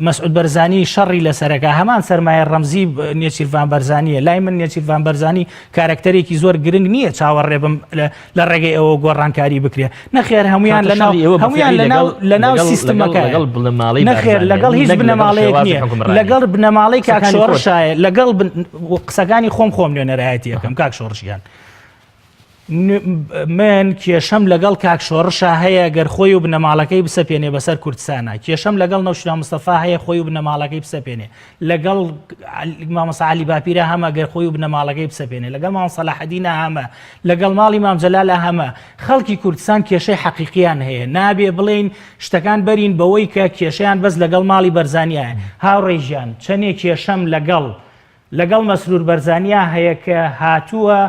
مەسعود بەرزانی شەڕی لەسەرەکە هەمان سەرمایە ڕەمزی نێچیروان بەرزانیە لای من نێچیروان بەرزانی کارکتەرێکی زۆر گرنگ نییە چاوەڕێ بم لە ڕێگەی ئەوە گۆڕانکاری بکرێ نەخێر هەمویان لەناو سیستمەکە نەخێر لەگەڵ هیچ بنەماڵەیەک نییە لەگەڵ بنەماڵەی کاک شۆڕشایە لەگەڵ قسەکانی خۆم نوێنەرایەتی یەکەم کاک شۆڕشیان من کێشەم لەگەڵ کاک شۆڕشا هەیە گەر خۆی و بنەماڵەکەی بسەپێنێ بەسەر کوردستانە کێشەم لەگەڵ نەوشینا مستەفا هەیە خۆی و بنەماڵەکەی بسەپێنێ لەگەڵ مامۆستا عەلی باپیرە هەمە گەر خۆی و بنەماڵەکەی بسەپێنێ لەگەڵ مام سەلاحەدینە هەمە لەگەڵ ماڵی مام جەلالە هەمە خەڵکی کوردستان کێشەی حەقیقیان هەیە نابێ بڵین شتەکان بەرین بەوەی کە کێشەیان بەس لەگەڵ ماڵی بەرزانیە هاوڕێژیان چەندێ کێشەم لەگەڵ مەسرور بەرزانیا هەیە کە هاتووە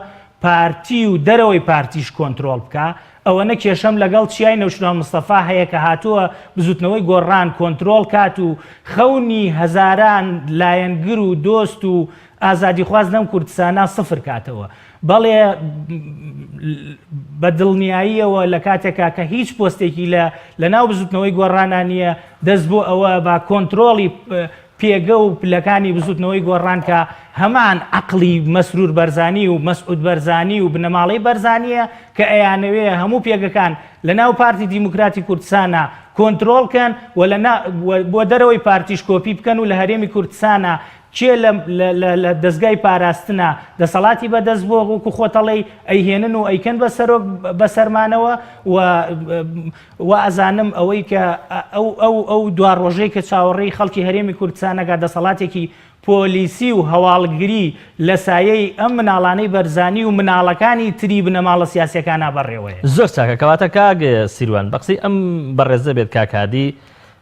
پارتی و دەرەوەی پارتیش کۆنتترۆل بکە ئەوەنە کێشەم لەگەڵ چیای نەوشناو مستەفا هەیە کە هاتووە بزوتنەوەی گۆڕان کۆنتترۆل کات و خەونی هەزاران لایەنگر و دۆست و ئازادی خواز لەم کوردستانە سفر کاتەوە بەڵێ بە دڵنیاییەوە لە کاتێکا کە هیچ پۆستێکی لە ناو بزوتنەوەی گۆڕانان نییە دەست بۆ ئەوە با کۆنتترۆلی پێگە و پلەکانی بزوتنەوەی گۆڕان کە هەمان عەقلی مەسرور بەرزانی و مەسعود بەرزانی و بنەماڵەی بەرزانیە کە ئەیانەوێ هەموو پێگەکان لە ناو پارتی دیموکراتی کوردستانە کۆنتترۆلکەن بۆ دەرەوەی پارتیش کۆپی بکەن و لە هەرێمی کوردستانە چێ لە دەستگای پاراستنە دەسەڵاتی بەدەست بۆ وەکو خۆتەڵی ئەیهێنن و ئەیکەن بەسەرمانەوە و ئەزانم ئەوەی کە ئەو دوا ڕۆژەی کە چاوەڕێی خەڵکی هەرێمی کوردستانەکە دەسەڵاتێکی پۆلیسی و هەواڵگری لە سایەی ئەم مناڵانەی بەرزانی و مناڵەکانی تری بنەماڵە سیاسیەکانە بەڕێوەیە زۆر چاکە کەواتە کاک سیروان بە قسەی ئەم بەڕێزە بێت کاکادی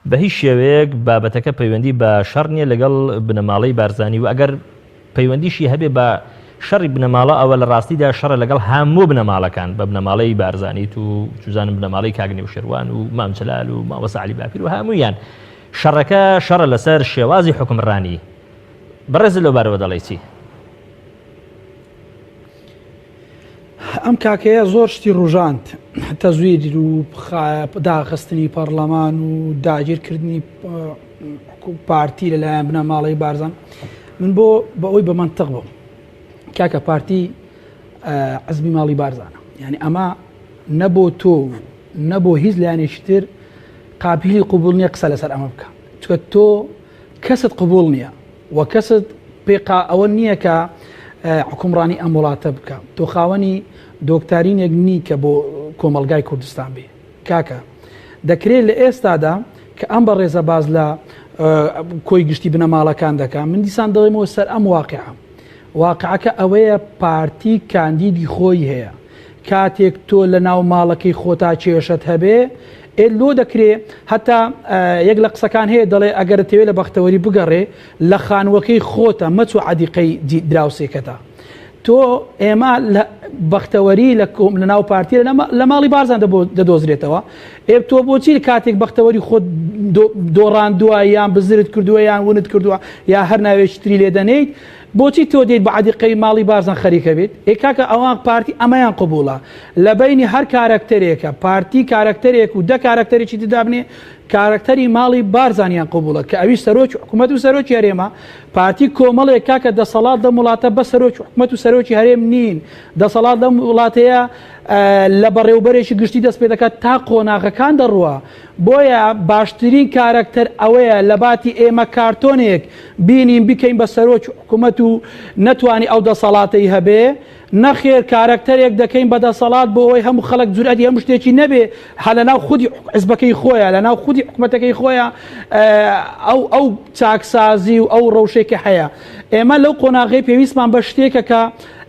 بە هیچ شێوەیەک بابەتەکە پەیوەندی بە شەڕ نییە لەگەڵ بنەماڵەی بارزانی و ئەگەر پەیوەندیشی هەبێ بە شەڕی بنەماڵە ئەوە لە ڕاستیدا شەڕە لەگەڵ هەموو بنەماڵەکان بە بنەماڵەی بارزانیت و چوزانم بنەماڵەی کاک نێوشێروان و مام جەلال و مامۆستا عەلی باپیر و هەموویان شەڕەکە شەڕە لەسەر شێوازی حوکمڕانی بەڕێز لەوبارەوە دەڵێ چی؟ ئەم کاکەیە زۆر شتی ڕوژاند تەزویر و داخستنی پەرلەمان و داگیرکردنی پارتی لەلایەن بنەماڵەی بارزان من بۆ بەوەی بە مەنتەق بوو کاکە پارتی عەزمی ماڵی بارزانە یعنی ئەمە نەبۆ تۆ نەبۆ هیچ لایەنێکی تر قابلی قبول نییە قسە لەسەر ئەمە بکە چکە تۆ کەست قبول نییە و کەست پێقا ئەوە نییە کە حکومڕانی ئەم وڵاتە بکە تۆ خاوەنی دۆکتارینێک نی کە بۆ کۆمەلگای کوردستان بێ کاکە دەکرێت لە ئێستادا کە ئەم بە ڕێزە باز لە کۆی گشتی بنەماڵەکان دەکات من دیسان دەڵێمەوە سەر ئەم واقعەکە ئەوەیە پارتی کاندیدی خۆی هەیە کاتێک تۆ لە ناو ماڵەکەی خۆتا کێشت هەبێ لۆ دەکرێ هەتا یەک لە قسەکان هەیە دەڵێ ئەگەر تەوێت لە بەختەوەری بگەڕێ لە خانوەکەی خۆتە مەچوو عەدیقەی دراوسێکەتە تۆ ئێمە بەختەوەری لە ناو پارتی لە ماڵی بارزان دەدۆزرێتەوە تۆ بۆچی کاتێک بەختەوەری خۆت دۆڕاندووە یان بزرت کردووە یان ونت کردووە یا هەر ناوێشتری لێ دەنیت بۆچی تۆ دێت بە عەدیقەی ماڵی بارزان خەریکە بێت کاکە ئەوان پارتی ئەمەیان قبوڵە لە بینی هەر کارکتەرێکە پارتی کارکتەرێک و دە کارکتەرێکی تدابنێ کارکتەری ماڵی بارزانیان قبوڵە کە ئەوی سەرۆکی حکوومەت و سەرۆکی هەرێمە پارتی کۆمەڵێک کاکە دەسەڵات دەم وڵاتە بە سەرۆکی حکوومەت و سەرۆکی هەرێم نین دەسەڵات دەم وڵاتەیە لە بەڕێوبەرێکی گشتی دەست پێ دەکات تا قۆناغەکان دەڕوە بۆیە باشترین کارکتەر ئەوەیە لە باتی ئێمە کارتۆنێک بینیم بکەین بە سەرۆکی حکوومەت و نەتوانی ئەو دەسەڵاتەی هەبێ نەخێر کارکتەرێک دەکەین بە دەسەڵات بۆ ئەوەی هەموو خەڵک جورئەتی هەموو شتێکی نەبێ لە ناو خودی حیزبەکەی خۆیە لە ناو خودی حکوومەتەکەی خۆیە ئەو چاکسازی و ئەو ڕەوشێکی هەیە ئێمە لەو قۆناغی پێویستمان بە شتێکە کە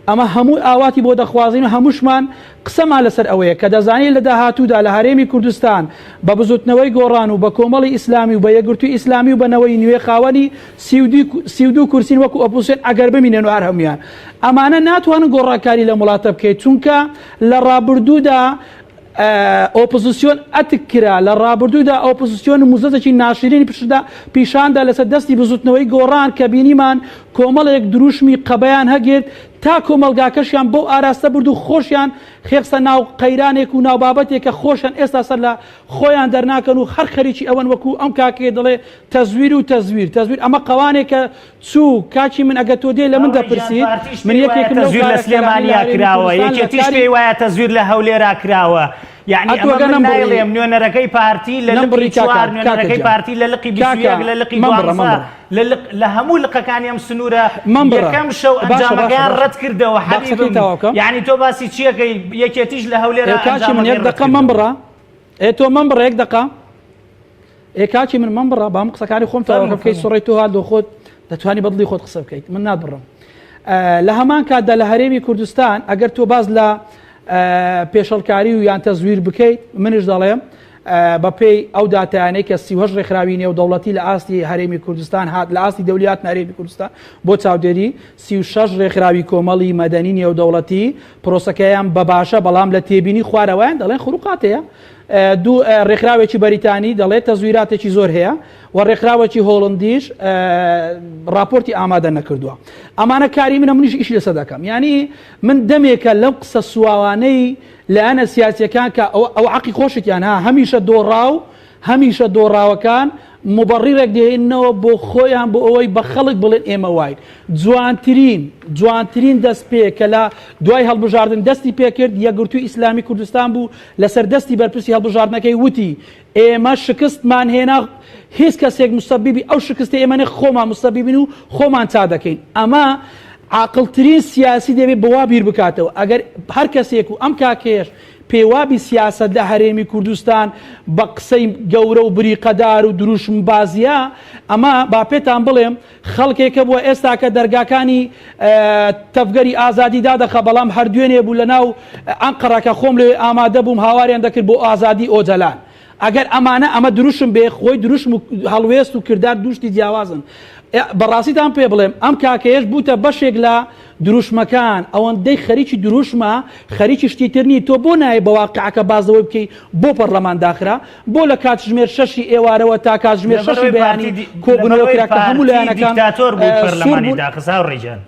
ئەمە هەموو ئاواتی بۆ دەخوازین و هەمووشمان قسەمان لەسەر ئەوەیە کە دەزانین لە داهاتوودا لە هەرێمی کوردستان بە بزوتنەوەی گۆڕان و بە کۆمەڵی ئیسلامی و بە یەکگرتووی ئیسلامی و بەنەوەی نوێ خاوەنی 32 کورسین وەکو ئۆپۆزیسیۆن ئەگەر بمینێن و هەر هەمویان ئەمانە ناتوانن گۆڕاکاری لە وڵاتە بکەیت چونکە لە ڕابردوودا ئۆپۆزیسیۆن ئەتک کرا لە ڕابردوودا ئۆپۆزیسیۆن موزەتێکی ناشرینی پیشاندا لەسەر دەستی بزوتنەوەی گۆڕان کە بینیمان کۆمەڵێک دروشمی قەبەیان هەگرت تا کۆمەلگاکەشیان بۆ ئاراستە برد و خۆشیان خێخسە ناو قەیرانێک و ناوبابەتێک کە خۆشیان ئێستا سەر لە خۆیان دەرناکەن و هەر خەریکی ئەوەن وەکو ئەم کاکێ دەڵێ تەزویر و تەزویر ئەمە قەوانێکە چوو کاچی من ئەگە تۆ دێ لە من دەپرسیت من یەکێکم تەزویر لە سلێمانیا کراوە یەکێتیش پێی وایە تەزویر لە هەولێرا کراوە یعنی ئەمە نایڵێم نوێنەرەکەی پارتی لە لقی 4 نوێنەرەکەی پارتی لە لقی 21 لە لقی 12 لە هەموو لقەکانی ئەم سنوورە یەکەم شەو ئەنجامەکەیان ڕەت کردەوە حەبیبم یعنی تۆ باسی چیەکەی یەکێتیش لە هەولێرا کاچی من یەک دقە من بڕە تۆ من بڕە یەک دقە کاچی من بڕە بام قسەکانی خۆم تاوەکە بکەیت سوڕی تۆ هات خۆت دەتوانی بەدڵی خۆت قسە بکەیت من نابڕم لە هەمان کاتدا لە هەرێمی کوردستان ئەگەر تۆ باز لە پێشەڵکاری و یان تەزویر بکەیت منش دەڵێم بەپێی ئەو داتایانەی کە 38 ڕێکخراوی نێو دەوڵەتی لە ئاستی هەرێمی کوردستان هات لە ئاستی دەولیات هەرێمی کوردستان بۆ چاودێری 36 ڕێکخراوی کۆمەڵی مەدەنی نێو دەوڵەتی پرۆسەکەیان بە باشە بەڵام لە تێبینی خوارەوەیان دەڵێن خروقاتەیە دوو ڕێکخراوێکی بەریتانی دەڵێت تەزویراتێکی زۆر هەیە و ڕێکخراوێکی هۆڵندیش راپۆرتی ئامادە نەکردووە ئەمانە کاری منیش ئیشی لەسەر دەکەم ینی من دەمێکە لەو قسە سواوانەی لایەنە سیاسیەکان کە ئەو عەقی خۆشتیان هەمیشە دۆڕاوەکان مبڕیرێک دێنەوە بۆ خۆیان بۆ ئەوەی بە خەڵک بڵێن ئێمە واین جوانترین دەست پێ کە لە دوای هەڵبژاردن دەستی پێکرد یەکگرتووی ئیسلامی کوردستان بوو لەسەر دەستی بەرپرسی هەڵبژاردنەکەی وتی ئێمە شکستمان هێنا هیچ کەسێک مستەبیبی ئەو شکستی ئێمە خۆمان مستەبیبین و خۆمان چا دەکەین ئەمە عاقڵترین سیاسی دەبێت بەوا بیر بکاتەوە ئەگەر هەر کەسێک و ئەم کاکێش پێوابی سیاست لە هەرێمی کوردستان بە قسەی گەورە و بریقەدار و دروشم بازیە ئەمە با پێتان بڵێم خەڵکێکە بووە ئێستا کە دەرگاکانی تەفگەری ئازادی دادەخە بەڵام هەردوێنێ بوو لە ناو ئەنقەڕەکە خۆم لێ ئامادە بووم هاواریان دەکرد بۆ ئازادی ئۆجەلان ئەگەر ئەمە دروشم بێ خۆی دروشم و هەڵوێست و کردار دوشتی جیاوازن بەڕاستیتان پێ بڵێم ئەم کاکەیەش بووتە بەشێک لە دروشمەکان ئەوەندەی خەریکی دروشمە خەریکی شتی ترنی تۆ بۆ نایە بە واقعەکە بازەوەی بکەی بۆ پەرلەمان داخرا بۆ لە کاتژمێر 6 ئێوارەوە تا کاتژمێر 6 بەیانی کۆبوونەوە کرا کە هەموو لایەنەکان دیکتاتۆر بوو پەرلەمانی داخسا و ڕێژان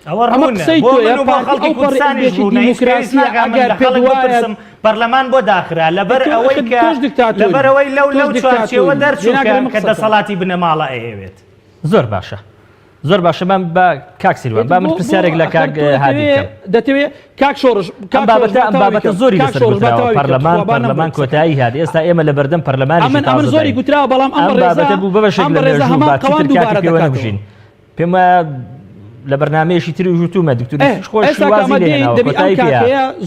ئەوە قسەی تۆیە بۆ خەڵکی کوردستانیش بوو دیموکراسی ئەگەر پێدوایە پەرلەمان بۆ داخرا لەبەر ئەوەی کە لەبەرەوەی لەو چوارچێوە دەرچووکە کە دەسەڵاتی بنەماڵە ئەیەوێت زۆر باشە من بە کاکسیروان با من پرسیارێک لە کاک هادی دەتەوێت کاک شۆڕژ بابەتە زۆری لەسەر پەرلەمان کۆتایی هات ئێستا ئێمە لە بەردەم پەرلەمانی ئەمن زۆری گوتراوە بەڵام ئەم بابەتە بوو بەشێک لە لێژوو پێوە نەبژین پێم لە بەرنامەیەشی تری وژوتومە دکتۆری خۆش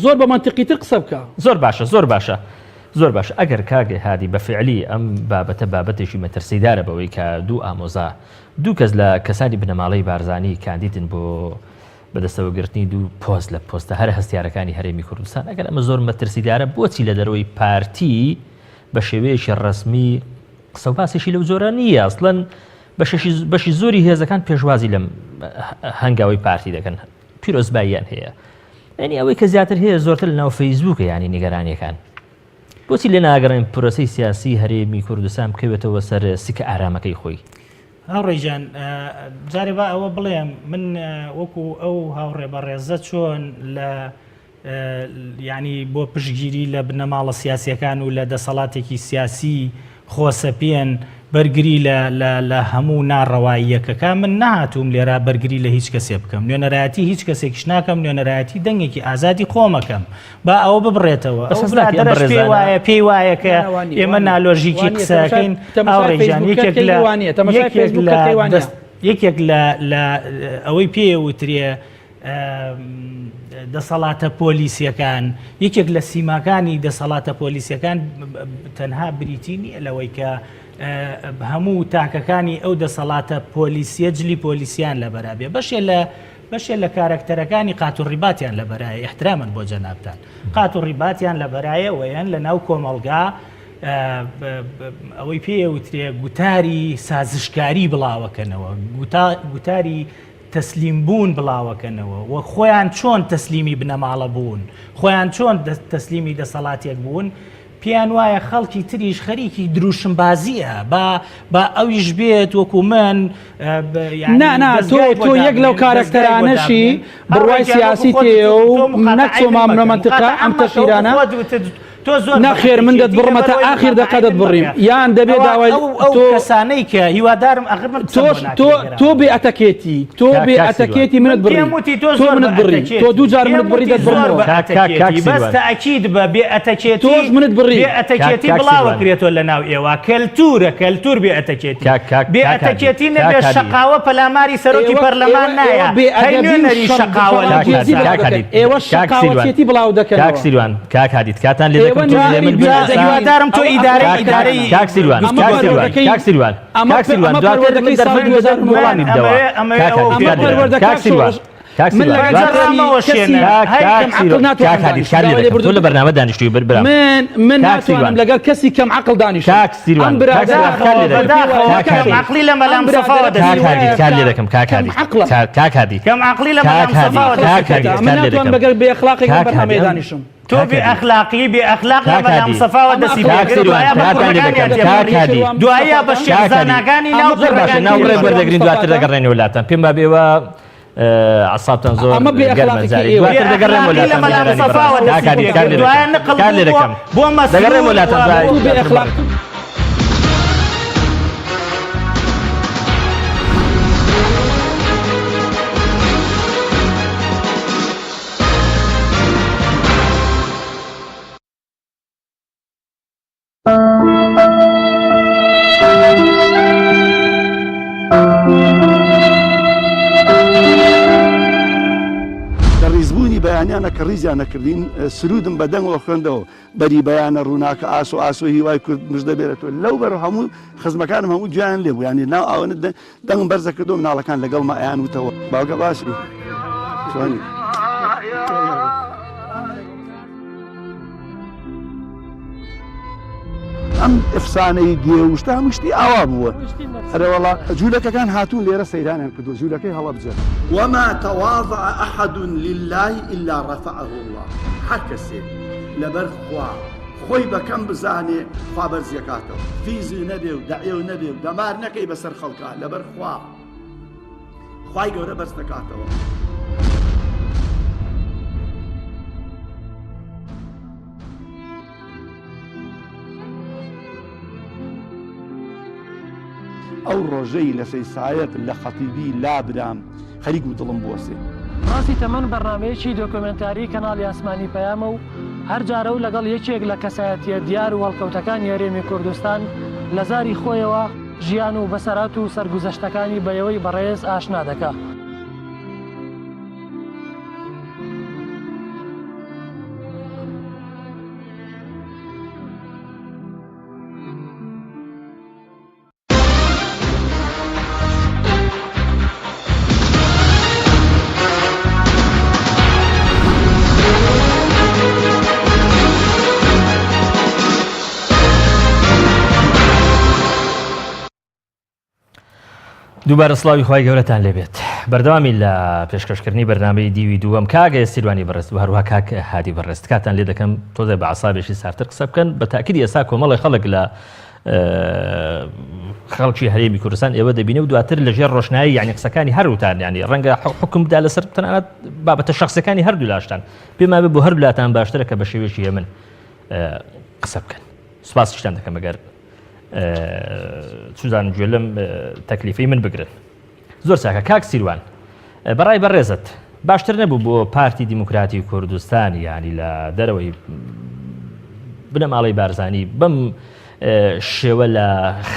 زۆر بە منتیقیتر قسە بکە زۆر باشە زۆر باش ئەگەر کاگە هادی بە فعلی ئەم بابەتە بابەتێکی مەترسیدارە بەوەی کە دوو ئامۆزا دوو کەس لە کەسانی بنەماڵەی بارزانی کاندیدن بۆ بەدەستەوەگرتنی دوو پۆست لە پۆستە هەر هەستیارەکانی هەرێمی کوردستان ئەگەر ئەمە زۆر مەترسیدارە بۆچی لە دەرەوەی پارتی بە شێوەیەکی ڕسمی قسە و باسێکی لەو زۆرە نییە ئەسڵەن بەشی زۆری هێزەکان پێشوازی لەم هەنگاوی پارتی دەکەن پیرۆزباییان هەیە ئەنی ئەوەی کە زیاتر هەیە زۆرتر لەناو فەیسبووکە ینی نیگەرانیەکان بۆچی لێ ناگەڕێن پرۆسەی سیاسی هەرێمی کوردستان بکەوێتەوە سەر سیکە ئارامەکەی خۆی هاوڕێژان جارێ با ئەوە بڵێم من وەکو ئەو هاوڕێ بەڕێزە چۆن لە ینی بۆ پشتگیری لە بنەماڵە سیاسیەکان و لە دەسەڵاتێکی سیاسی خۆسەپێن بەرگری لە هەموو ناڕەواییەکەکە من نهاتوم لێرە بەرگری لە هیچ کەسێ بکەم نوێنەرایەتی هیچ کەسێکیش ناکەم نوێنەرایەتی دەنگێکی ئازادی خۆمەکەم با ئەوە ببڕێتەوە پێی وایە کە ئێمە نالۆژیکی قسەکەین هاوڕێژان یەکێک لە ئەوەی پێوترێ دەسەڵاتە پۆلیسیەکان یەکێک لە سیماکانی دەسەڵاتە پۆلیسیەکان تەنها بریتی نیە لەوەی کە هەموو تاکەکانی ئەو دەسەڵاتە پۆلیسیە جلی پۆلیسیان لە بەرابێ بەشێ لە کارکتەرەکانی قات و ڕیباتیان لە بەرایە احترامن بۆ جەنابتان قات و ڕیباتیان لە بەرایە ویان لە ناو کۆمەڵگا ئەوەی پێوترێ گوتاری سازشکاری بڵاوەکەنەوە گوتاری تەسلیم بوون بڵاوەکەنەوە و خۆیان چۆن تەسلیمی بنەماڵە بوون خۆیان چۆن تەسلیمی دەسەڵاتێک بوون پێیان وایە خەڵکی تریش خەریکی دروشمبازیە با ئەویش بێت وەکو من تۆ یەک لەو کارکتەرانەشی بڕوای سیاسی تێ و نەچۆما منە منتقا ئەم تەشیرانە نەخێر من دەت بڕمەتە ئاخیر دەقە دەت بڕیم یان دەبێت داوای تۆ کەسانەی کە هیوادارم ئەخر تۆ بێ ئەتەکێتی تۆ بێ ئەتەکێتی منت بڕی تۆ منت بڕی تۆ دوو جار منت بڕی دەت بڕمەوە بەس تەئەکید بە بێ ئەتەکێتی تۆش منت بڕی بێ ئەتەکێتی بڵاوەکرێتەوە لە ناو ئێوە کەلتور بێ ئەتەکێتی بێ ئەتەکێتی نەبێ شەقاوە پەلاماری سەرۆکی پەرلەمان نایە هەی نوێنەری شەقاوە ئێوە شەقاوەتێتی بڵاو دەکەن کاکادیت کاتان لێ هیوادارم تۆ ئیدارەی کاکسیروان تۆ لە بەرنامە دانیشتووی برام من ناتوانم لەگەڵ کەسی کەم عەقڵ دانیشت عەقلی لە مەلام سەفاوە کار لێ دەکەم کاکادی کەم عەقلی لە مەلام سەفاوە من ناتوانم لەگەڵ بێ ئەخلاقێک بەرنامەیە دانیشم تۆ بێ ئەخلاقی بێ ئەخلاق لە مەلام سەفاوە دەسی دوایە بە شێخزانەکانی ناو ڕێ بەردەگرین دواتر دەگەڕێنەوە وڵاتان پێم با بێوە عسابتان زۆر گەرمەزاری دواتر دەگەڕێم وڵاتان کار لێ دەکەم دەگەڕێم وڵاتان ڕیزبوونی بەیانیانە کە ڕیزیان نەکردین سرودم بە دەنگەوە خوێندەوە بەری بەیانە ڕووناکە ئاسۆ هیوای کورد مژدە بێرێتەوە لەو بەر هەموو خزمەکانم هەموو گویان لێ بوو ینی ناو ئەوەنە دەنگم بەرزە کردەوە مناڵەکان لەگەڵ ما ئەیان وتەوە باوکە باش شوانی ئەم ئەفسانەی گێوشتا هەمووشتی ئاوا بووە هەرەوەڵا جوولەکەکان هاتوون لێرە سەیرانیان کردو جوولەکەی هەڵەبجێت وما تواضع أحد لله إلا رفعه الله هەر کەسێک لەبەر خوا خۆی بەکەم بزانێ خوا بەرزیەکاتەوە فیزی نەبێ و دەعێ و نەبێ و دەمار نەکەی بەسەر خەڵکە لەبەر خوا خوای گەورە بەرز دەکاتەوە ئەو ڕۆژەی لە سەیسایەت لە خەتیبی لابرام خەریک و دڵم بۆسێ ڕاستی تەمەن بەرنامەیەکی دۆکۆمنتاری کەناڵی ئاسمانی پەیامە و هەر جارە و لەگەڵ یەکێک لە کەسایەتیە دیار و هەڵکەوتەکانی هەرێمی کوردستان لە زاری خۆیەوە ژیان و بەسەرات و سەرگوزەشتەکانی بەیەوەی بەڕێز ئاشنا دەکا. دووبارە سڵاوی خی گەورەتان لێبێت بەردەوامی لە پێشکەشکردنی بەرنامەی دیوی دووەم کاگە سیروانی بەڕست و هەروها کاک هادی بەڕست کاتان لێ دەکەم تۆزە بە عسابێکی سارتر قسە بکەن بە تاکیدی ئێستا کۆمەڵی خەڵک لە خەڵکی هەرێمی کوردستان ئێوە دەبینە و دواتر لەژێر ڕۆشنایی یعنی قسەکانی هەروتان ینی ڕەنگە حکم بدا لەسەر تەنانەت بابەتە شخصەکانی هەردوو لاشتان پێما بێ بۆ هەر وڵاتان باشترە کە بە شێوێکی هێمن قسە بکەن سوپاسیشتان دەکەم ئەگەر چوزان گوێ لەم تەکلیفەی من بگرن زۆر چاکە کاک سیروان بەڕای بەڕێزت باشتر نەبوو بۆ پارتی دیموکراتی کوردستان ینی لە دەرەوەی بنەماڵەی بارزانی بەم شێوە لە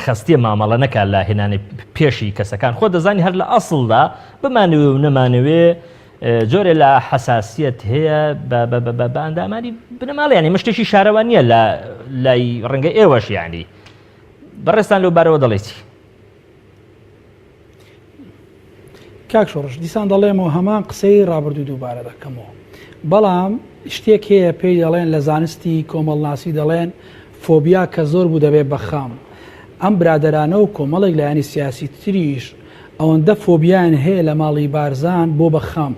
خەستی مامەڵە نەکات لە هێنانی پێشی کەسەکان خۆ دەزانی هەر لە ئەسڵدا بمانەوێ و نەمانەوێ جۆرێ لە حەساسیەت هەیە بە ئەندامانی بنەماڵە ینی مشتێکی شارەوە نییە لە لای ڕەنگە ئێوەش یانی بەڕێستان لەو بارەوە دەڵێتی کاک شۆڕش دیسان دەڵێمەوە هەمان قسەی ڕابردوو دووبارە دەکەمەوە بەڵام شتێک هەیە پێی دەڵێن لە زانستی کۆمەڵناسی دەڵێن فۆبیا کە زۆر بوو دەبێت بەخام ئەم برادرانە و کۆمەڵێک لایانی سیاسی تریش ئەوەندە فۆبیان هەیە لە ماڵی بارزان بۆ بەخام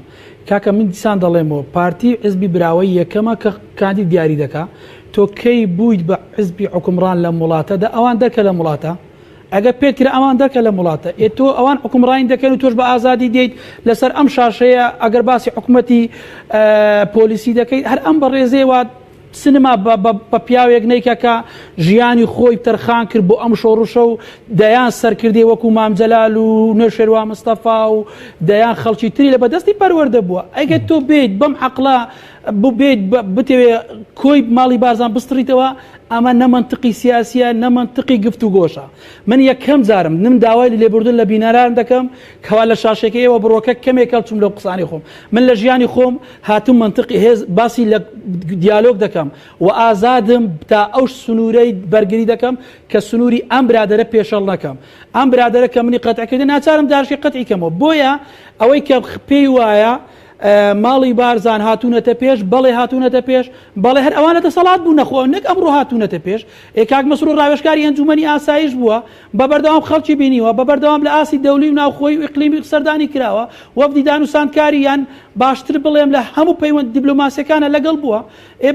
کاکە من دیسان دەڵێمەوە پارتی حزبی براوەی یەکەمە کە کاندید دیاری دەکا تۆ کەی بوویت بە حزبی حکومڕان لە وڵاتەدا ئەوان دەکە لە وڵاتە ئەگەر پێت کرا ئەوان دەکە لە وڵاتە تۆ ئەوان حکومڕانی دەکەن و تۆش بە ئازادی دێیت لەسەر ئەم شاشەیە ئەگەر باسی حکوومەتی پۆلیسی دەکەیت هەر ئەم بە ڕێزەیەوە سینما بە پیاوێک نیکە کە ژیانی خۆی تەرخان کرد بۆ ئەم شۆڕشە و دەیان سەرکردی وەکو مامجەلال و نوێشێروا مستەفا و دەیان خەڵکی تری لە بەدەستی پەروەردە بووە ئەگەر تۆ بێت بەم عەقڵە بێت بتەوێ کۆی ماڵی بارزان بستڕیتەوە ئەمە نەمەنتقی سیاسیە نەمەنتقی گفتوگۆشە من یەکەم جارم نم داوای لێبوردن لە بینەران دەکەم کەوا لە شاشەکەیەوە بڕۆکە کەمێک هەڵچوم لەو قسانی خۆم من لە ژیانی خۆم هاتووم منتقی هێز باسی لە دیالۆگ دەکەم و ئازادم تا ئەو سنوورەی بەرگری دەکەم کە سنووری ئەم برادەرە پێشەڵ نەکەم ئەم برادەرە کە منی قەتعکردن ناچارم داشی قەتعیکەمەوە بۆیە ئەوەی کە پێی وایە ماڵی بارزان هاتوونەتە پێش بەڵێ هاتوونەتە پێش بەڵێ هەر ئەوانە دەسەڵات بوو نەخۆ نەک ئەمڕۆ هاتوونەتە پێش کاک مەسرور ڕاوێژکاری ئەنجومەنی ئاسایش بووە بە بەردەوام خەڵکی بینیوە بە بەردەوام لە ئاسی دەولی و ناوخۆی و ئیقلیمی سەردانی کراوە وەفدی دانوسانکاریان باشتر بڵێم لە هەموو پەیوەند دیبلۆماسیەکانە لەگەڵ بووە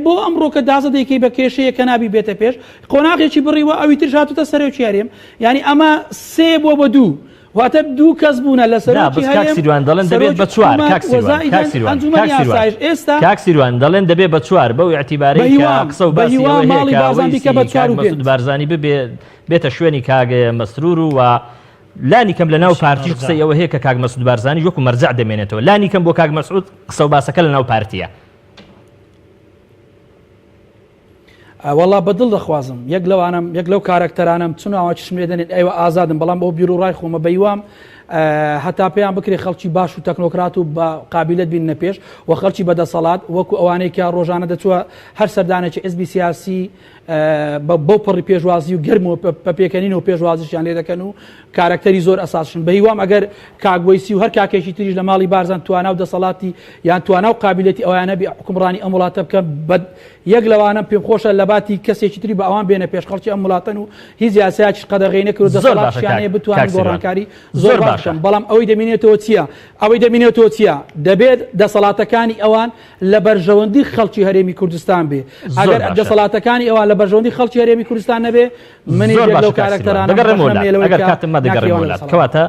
بۆ ئەمڕۆ کە دازە دەیکەی بە کێشەیە کە نابی بێتە پێش قۆناغێکی بڕیوە ئەوی ترش هاتوتە سەرۆکی هەرێم ینی ئەمە سێ بۆ بە دوو واتە دوو کەس بوونە لە سەرۆکی هەرێم کاک سیروان دەڵێن دەبێت بە چوار کاک سیروان دەڵێن دەبێت بە چوار بەو اعتیبارەی کە قسە و باسی ماڵی بارزان بیکە بە چوار و مەسعود بارزانی بێتە شوێنی کاگە مەسرور و لانی کەم لە ناو پارتیش قسەی ئەوە هەیە کە کاک مەسعود بارزانی وەکو مەرجع دەمێنێتەوە لانی کەم بۆ کاک مەسعود قسە و باسەکە لە ناو پارتیە وەڵا بەدڵ دەخوازم یەک لەو کارکتەرانم چوناوە چشم لێ دەنێت ئەوە ئازادم بەڵام بۆ بیر و ڕای خۆمە بەیوام هەتا پێیان بکرێ خەڵکی باش و تەکنۆکرات و بە قابلەت بینە پێش و خەڵکی بەدەسەڵات وەکو ئەوانەی کە ڕۆژانە دەچووە هەر سەردانێکی حیزبی سیاسی بەو پڕی پێشوازی و گەرم و پێکەنین و پێشوازیشیان لێ دەکەن و کارکتەری زۆر ئەساسشن بە هیوام ئەگەر کاگوەیسی و هەر کاکێکی تریش لە ماڵی بارزان توانا و دەسەڵاتی یان توانا و قابلەتی ئەویانە بێ حکومڕانی ئەم وڵاتە بکەن بە یەک لەوانە پێم خۆشە لە باتی کەسێکی تری بە ئەوان بێنە پێش خەڵکی ئەم وڵاتن و هیچ یاسایەکی قەدەغەی نەکرد و دەسەڵاتیانەیە بتوانن گۆڕانکاری زۆر باشن بەڵام ئەوەی دەمێنێتەوە چییە؟ ئەوەی دەمێنێتەوە چییە؟ دەبێت دەسەڵاتەکانی ئەوان لە بەرژەوەندی خەڵکی هەرێمی کوردستان بێ ئەگەر دەسەڵاتەکانی ئەوان لە بەرژەوەندی خەڵکی هەرێمی کوردستان نەبێ منی لەو کارکتەرانە کەواتە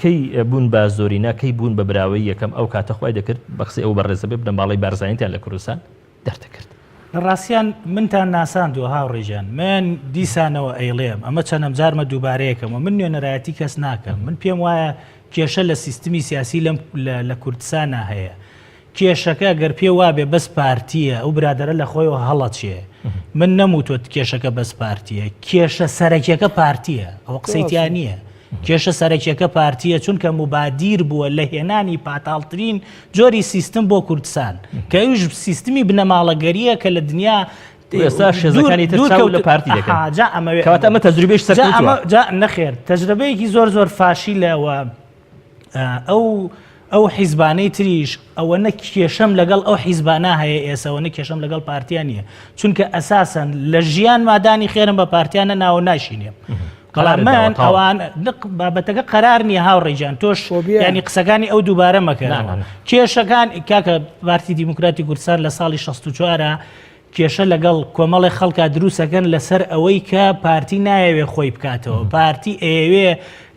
کەی بوون بە زۆرینە کەی بوون بە براوەی یەکەم ئەو کاتە خۆی دەکرد بە قسەی ئەو بەڕێزە بێ بنە ماڵی بارزانیتیان لە کوردستان دەردەکرد لە ڕاستیان منتان ناساندووە هاوڕێژیان من دیسانەوە ئەیڵێم ئەمە چەندەم جارمە دووبارەیەکەمەوە من نوێنەرایەتی کەس ناکەم من پێم وایە کێشە لە سیستمی سیاسی لە کوردستانە هەیە کێشەکە گەر پێ وابێ بەس پارتیە ئەو برادەرە لە خۆیەوە هەڵەچێ من نەموتوت کێشەکە بەس پارتیە کێشە سەرەکیەکە پارتیە ئەوە قسەیتیان نییە کێشە سەرەکیەکە پارتیە چونکە مبادیر بووە لە هێنانی پاتاڵترین جۆری سیستم بۆ کوردستان کە ئەوش سیستمی بنەماڵەگەریە کە لە دنیا ئێستا شێزەکانی تر لە پارتی دەکەن کەواتە ئەمە تەجروبەیەکی سەرکەوتووە نەخێر تەجربەیەکی زۆر فاشیلەوە ئەو حیزبانەی تریش ئەوەنە کێشەم لەگەڵ ئەو حیزبانە هەیە ئێسەوەنە کێشەم لەگەڵ پارتیان نییە چونکە ئەساسەن لە ژیان مادانی خێرم بە پارتیانە ناوە ناشینێم بەڵام من ئەوان بابەتەکە قەرار نییە هاوڕێجان تۆش ینی قسەکانی ئەو دووبارە مەکەنەوە کێشەکان کاکە پارتی دیموکراتی کوردستان لە ساڵی 64 کێشە لەگەڵ کۆمەڵی خەڵکا دروستەکەن لەسەر ئەوەی کە پارتی نایەوێ خۆی بکاتەوە پارتی ئەوێ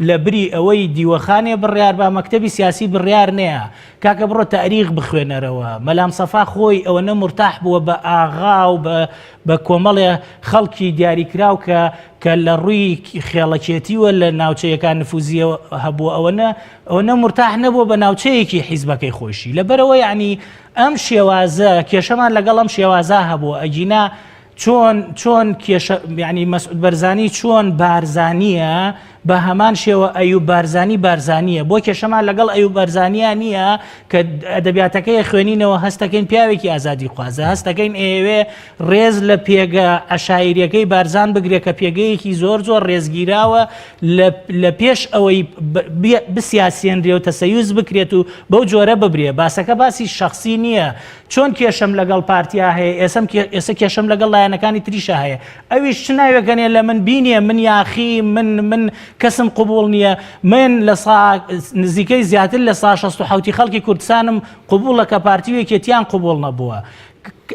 لە بری ئەوەی دیوەخانێ بڕیار با مەکتەبی سیاسی بڕیار نەیە کاکە بڕۆ تاریخ بخوێنەرەوە مەلام سەفا خۆی ئەوەنە مرتاح بووە بە ئاغا و بە کۆمەڵێ خەڵکی دیاریکراو کە لە ڕووی خێڵەکێتیوە لە ناوچەیەکان نفوزیە هەبووە ئەوەنە مرتاح نەبووە بە ناوچەیەکی حیزبەکەی خۆشی لەبەرەوە یعنی ئەم شێوازە کێشەمان لەگەڵ ئەم شێوازە هەبووە ئەجینا چۆن کێشە ینی مەسعود بەرزانی چۆن بارزانیە بە هەمان شێوە ئەیوب بارزانیە بۆ کێشەمان لەگەڵ ئەیوب بارزانیە نییە کە ئەدەبیاتەکەی خوێنینەوە هەستەکەین پیاوێکی ئازادی خوازە هەستەکەین ئێوێ ڕێز لە پێگە عەشایریەکەی بارزان بگرێ کە پێگەیەکی زۆر ڕێزگیراوە لە پێش ئەوەی بسیاسێنرێ و تەسەیوز بکرێت و بەو جۆرە ببرێ باسەکە باسی شخصی نییە چۆن کێشەم لەگەڵ پارتیا هەیە ئێستا کێشەم لەگەڵ لایەنەکانی تریشە هەیە ئەویش چ ناوێکەنێ لە من بینیە من یاخی من کەسم قبول نییە من لە نزیکەی زیاتر لە 16 خەڵکی کوردستانم قبولە کە پارتیوێکێتیان قبول نەبووە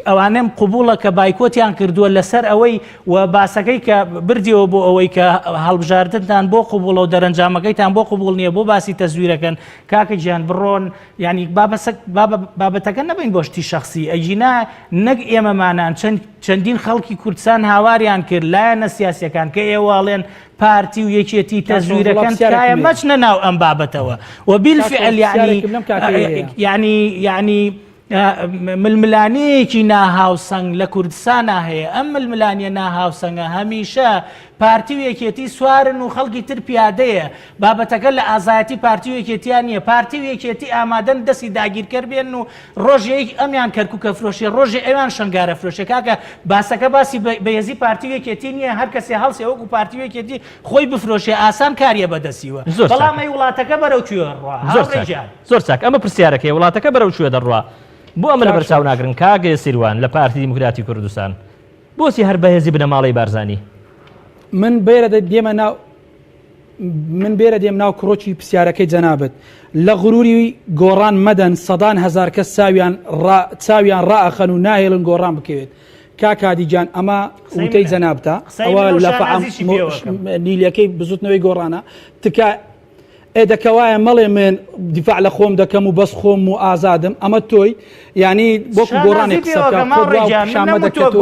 ئەوانم قبولە کە بایکۆتیان کردووە لەسەر ئەوەی و باسەکەی کە بردیەوە بۆ ئەوەی کە هەڵبژاردنتان بۆ قبولە و دەرەنجامەکەیتان بۆ قبول نییە بۆ باسی تەزویرەکەن کاکە گیان بڕۆن ینی بابەتەکە نەبین بۆ شتی شخصی ئەجینا نەک ئێمەمانان چەندین خەڵکی کوردستان هاواریان کرد لایەنە سیاسیەکان کە ئێواڵێن پارتی و یەکێتی تەزویرەکەن تکایە مەچنە ناو ئەم بابەتەوە و بیلفعل یعنی ململانەیەکی ناهاوسەنگ لە کوردستانە هەیە ئەم ململانیە ناهاوسەنگە هەمیشە پارتی و یەکێتی سوارن و خەڵکی تر پیادەیە بابەتەکە لە ئازایەتی پارتی و یەکێتیان نییە پارتی و یەکێتی ئامادەن دەستی داگیرکەر بێن و ڕۆژێک ئەمیان کەرکووکە فرۆشی ڕۆژێ ئەوان شنگارە فرۆشێ کاکە باسەکە باسی بەهێزی پارتی و یەکێتی نییە هەر کەسێ هەڵسێ وەکو پارتی و یەکێتی خۆی بفرۆشێ ئاسان کاریە بەدەستیوە بەڵام ئەی وڵاتەکە بەرەو کوێ ڕوا زۆر چاک ئەمە پرسیارەکەی وڵاتەکە بەرەو کوێ دەڕوا بۆ ئەمە لە بەرچاو ناگرن کاگە سیروان لە پارتی دیموکراتی کوردستان بۆچی هەر بەهێزی بنە ماڵی بارزانی من بێرە دێم ناو کڕۆکی پرسیارەکەی جەنابەت لە غروری گۆڕان مەدەن سەدان هەزار کەس چاویان ڕائەخەن و ناهێڵن گۆڕان بکەوێت کاکادیجان ئەمە وتەی جەنابتە ئەوە لە نیلەکەی بزوتنەوەی گۆڕانە تکە دەکەوایە مەڵێ من دیفاع لە خۆم دەکەم و بەس خۆم و ئازادم ئەمە تۆی ینی بۆکو گۆڕانی قسەشامە دەکەێت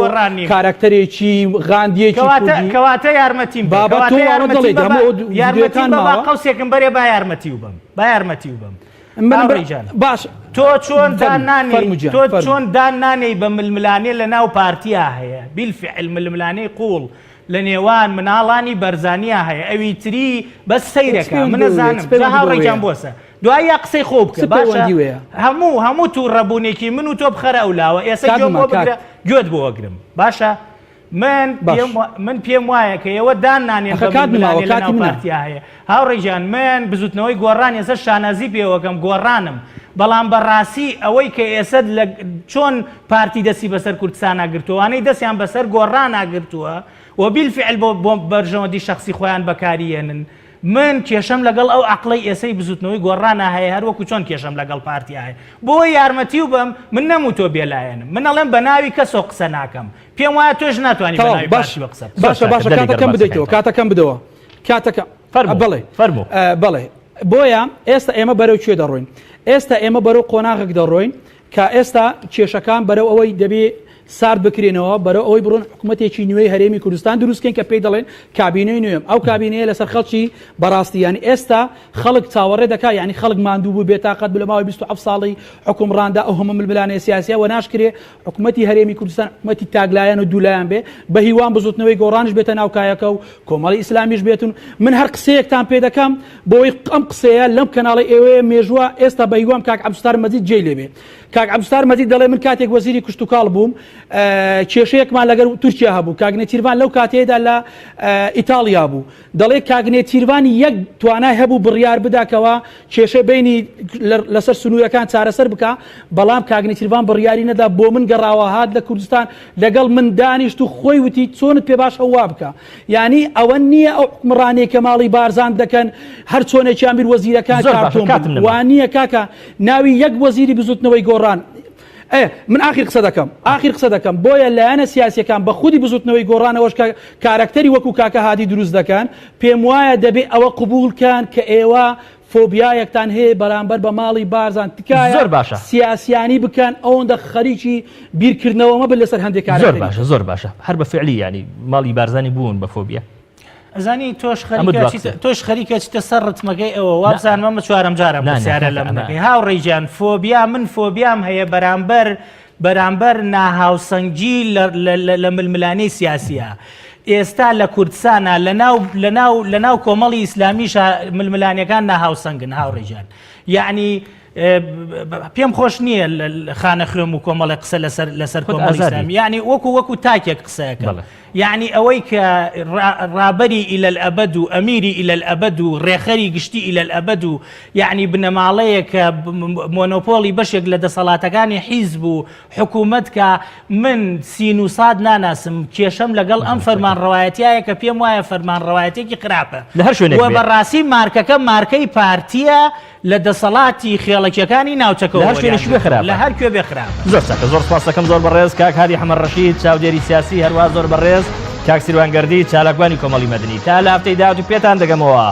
کارکتەرێکی غاندیەکی کەواتە یارمەتیم قوسێکم بەرێ با یارمەتی و بم باش تۆ چۆن دان نانەی بە ململانێ لە ناو پارتیا هەیە بیلفعل ململانەی قوڵ لە نێوان مناڵانی بەرزانیا هەیە ئەوی تری بەس سەیرەکە منەزانم هاوڕێکیان بۆسە دوای یا قسەی خۆ بکە باشە هەموو تو ڕەبوونێکی من و تۆ بخەرە ئەولاوە ئێستا گوێت بۆ وەگرم باشە من پێم وایە کە ئێوە دان نانێن پارتیا هەیە هاوڕێژیان من بزوتنەوەی گۆڕان ئێستا شانازی پێوەکەم گۆڕانم بەڵام بەڕاستی ئەوەی کە ئێستا چۆن پارتی دەستی بەسەر کوردستان ناگرتووانەی دەستیان بەسەر گۆڕان ناگرتووە و بالفعل بۆ بەرژەوەندی شخصی خۆیان بەکاریێنن من کێشەم لەگەڵ ئەو عقلەی ئێسەی بزوتنەوەی گۆڕانە هەیە هەروەکو چۆن کێشەم لەگەڵ پارتی هەیە بۆ یارمەتی و بم من نەموتۆ بێلایەنم من ئەڵێم بە ناوی کەسۆ قسە ناکەم پێم وایە تۆش ناتوانانی باشە کاتەکەم بدەیتەوە کاتەکەم بدەوە کاتەکەم بەڵێ بۆیە ئێستا ئێمە بەرەو کوێ دەڕۆین ئێستا ئێمە بەرەو قۆناغێک دەڕۆین کە ئێستا کێشەکان بەرەو ئەوەی دەبێ سارد بکرێنەوە بەرەو ئەوەی بڕۆن حکوومەتێکی نوێی هەرێمی کوردستان دروستکەین کە پێی دەڵێن کابینەی نوێم ئەو کابینەیە لەسەر خەڵکی بەڕاستی ینی ئێستا خەڵک چاوەڕێ دەکا ینی خەڵک ماندوو بوو بێتاقەت بلە ماوەی 27 ساڵی حکومڕاندا ئەو هەموو ململانەیە سیاسیە و ناشکرێ حکوومەتی هەرێمی کوردستان حکوومەتی تاگلایەن و دوولایەن بێ بە هیوان بزوتنەوەی گۆڕانش بێتە ناوکایەکە و کۆمەڵی ئیسلامیش بێتون من هەر قسەیەکتان پێ دەکەم بۆی ئەم قسەیە لەم کەناڵی ئێوەیە مێژووە ئێستا بە هیوام کاک عەبدولستار مەجید جێی لێبێ کاک عەبدولستار مەجید دەڵێ من کاتێک وەزیری کشت و کاڵ بووم کێشەیەکمان لەگەر تورکیا هەبوو کاگنێتیروان لەو کاتەیەدا لە ئیتالیا بوو دەڵێ کاگنێتیروانی یەک توانای هەبوو بڕیار بداکەوە کێشە بینی لەسەر سنوورەکان چارەسەر بکە بەڵام کاگنێتیروان بڕیاری نەدا بۆ من گەڕاوە هات لە کوردستان لەگەڵ من دانیشت و خۆی وتی چۆنت پێ باش هەوا بکە یعنی ئەوە نییە ئەو حکومڕانێک کە ماڵی بارزان دەکەن هەر چۆنێکیان بیر وەزیرەکان کارتۆم وانە کاکە ناوی یەک وەزیری بزوتنەوەی گۆڕان من آخر قسە دەکەم بۆیە لایەنە سیاسیەکان بە خودی بزوتنەوەی گۆڕانەوەش کارکتەری وەکو کاکە هادی دروست دەکەن پێم وایە دەبێ ئەوە قبولکان کە ئێوە فۆبیایەکتان هەیە بەرامبەر بە ماڵی بارزان تکایە سیاسیانی بکەن ئەوەندە خەریکی بیرکردنەوەمە بن لەسەر هەندێک کار زۆر باشە هەر بە فعلی ینی ماڵی بارزانی بوون بە فۆبیا ئەزانی تۆش خەریکە چتە سەر ڕتمەکەی ئەوە وابزانمەمە چوارەم جارم پرسیارە لە منەکەی هاوڕێیجان فۆبیا من فۆبیام هەیە بەرامبەر ناهاوسەنگی لە ململانەی سیاسیە ئێستا لە کوردستانە لەناو کۆمەڵی ئیسلامیش ململانیەکان ناهاوسەنگن هاوڕێیجان یعنی پێم خۆش نییە خانە خوێم و کۆمەڵی قسە لەسەر کۆمەڵی ئیسلامی یعنی وەکو تاکێک قسەکە یعنی ئەوەی کە ڕابەری ئیلە الئەبەد و ئەمیری ئیلە الئەبەد و ڕێخەری گشتی ئیلە الئەبەد و یعنی بنەماڵەیە کە مۆنۆپۆلی بەشێک لە دەسەڵاتەکانی حیزب و حکوومەت کە من سین و ساد ناناسم کێشەم لەگەڵ ئەم فەرمانڕەوایەتیایە کە پێم وایە فەرمانڕەوایەتێکی خراپە وە بەڕاستی مارکەکە مارکەی پارتیە لە دەسەڵاتی خێڵەکیەکانی ناوچەکەەوە لە هەر کوێ بێخراپ زۆر سپاس دەکەم زۆر بەڕێز کاک هادی حەمەد ڕەشید چاودێری سیاسی هەروە زۆر بەڕێز کاک سیروانگەردی چالاکبانی کۆمەڵی مەدنی تا لە هەفتەی داهات و پێتان دەگەمەوە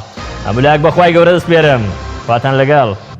هەموو لاک بەخوای گەورە دەست پێرم خواتان لەگەڵ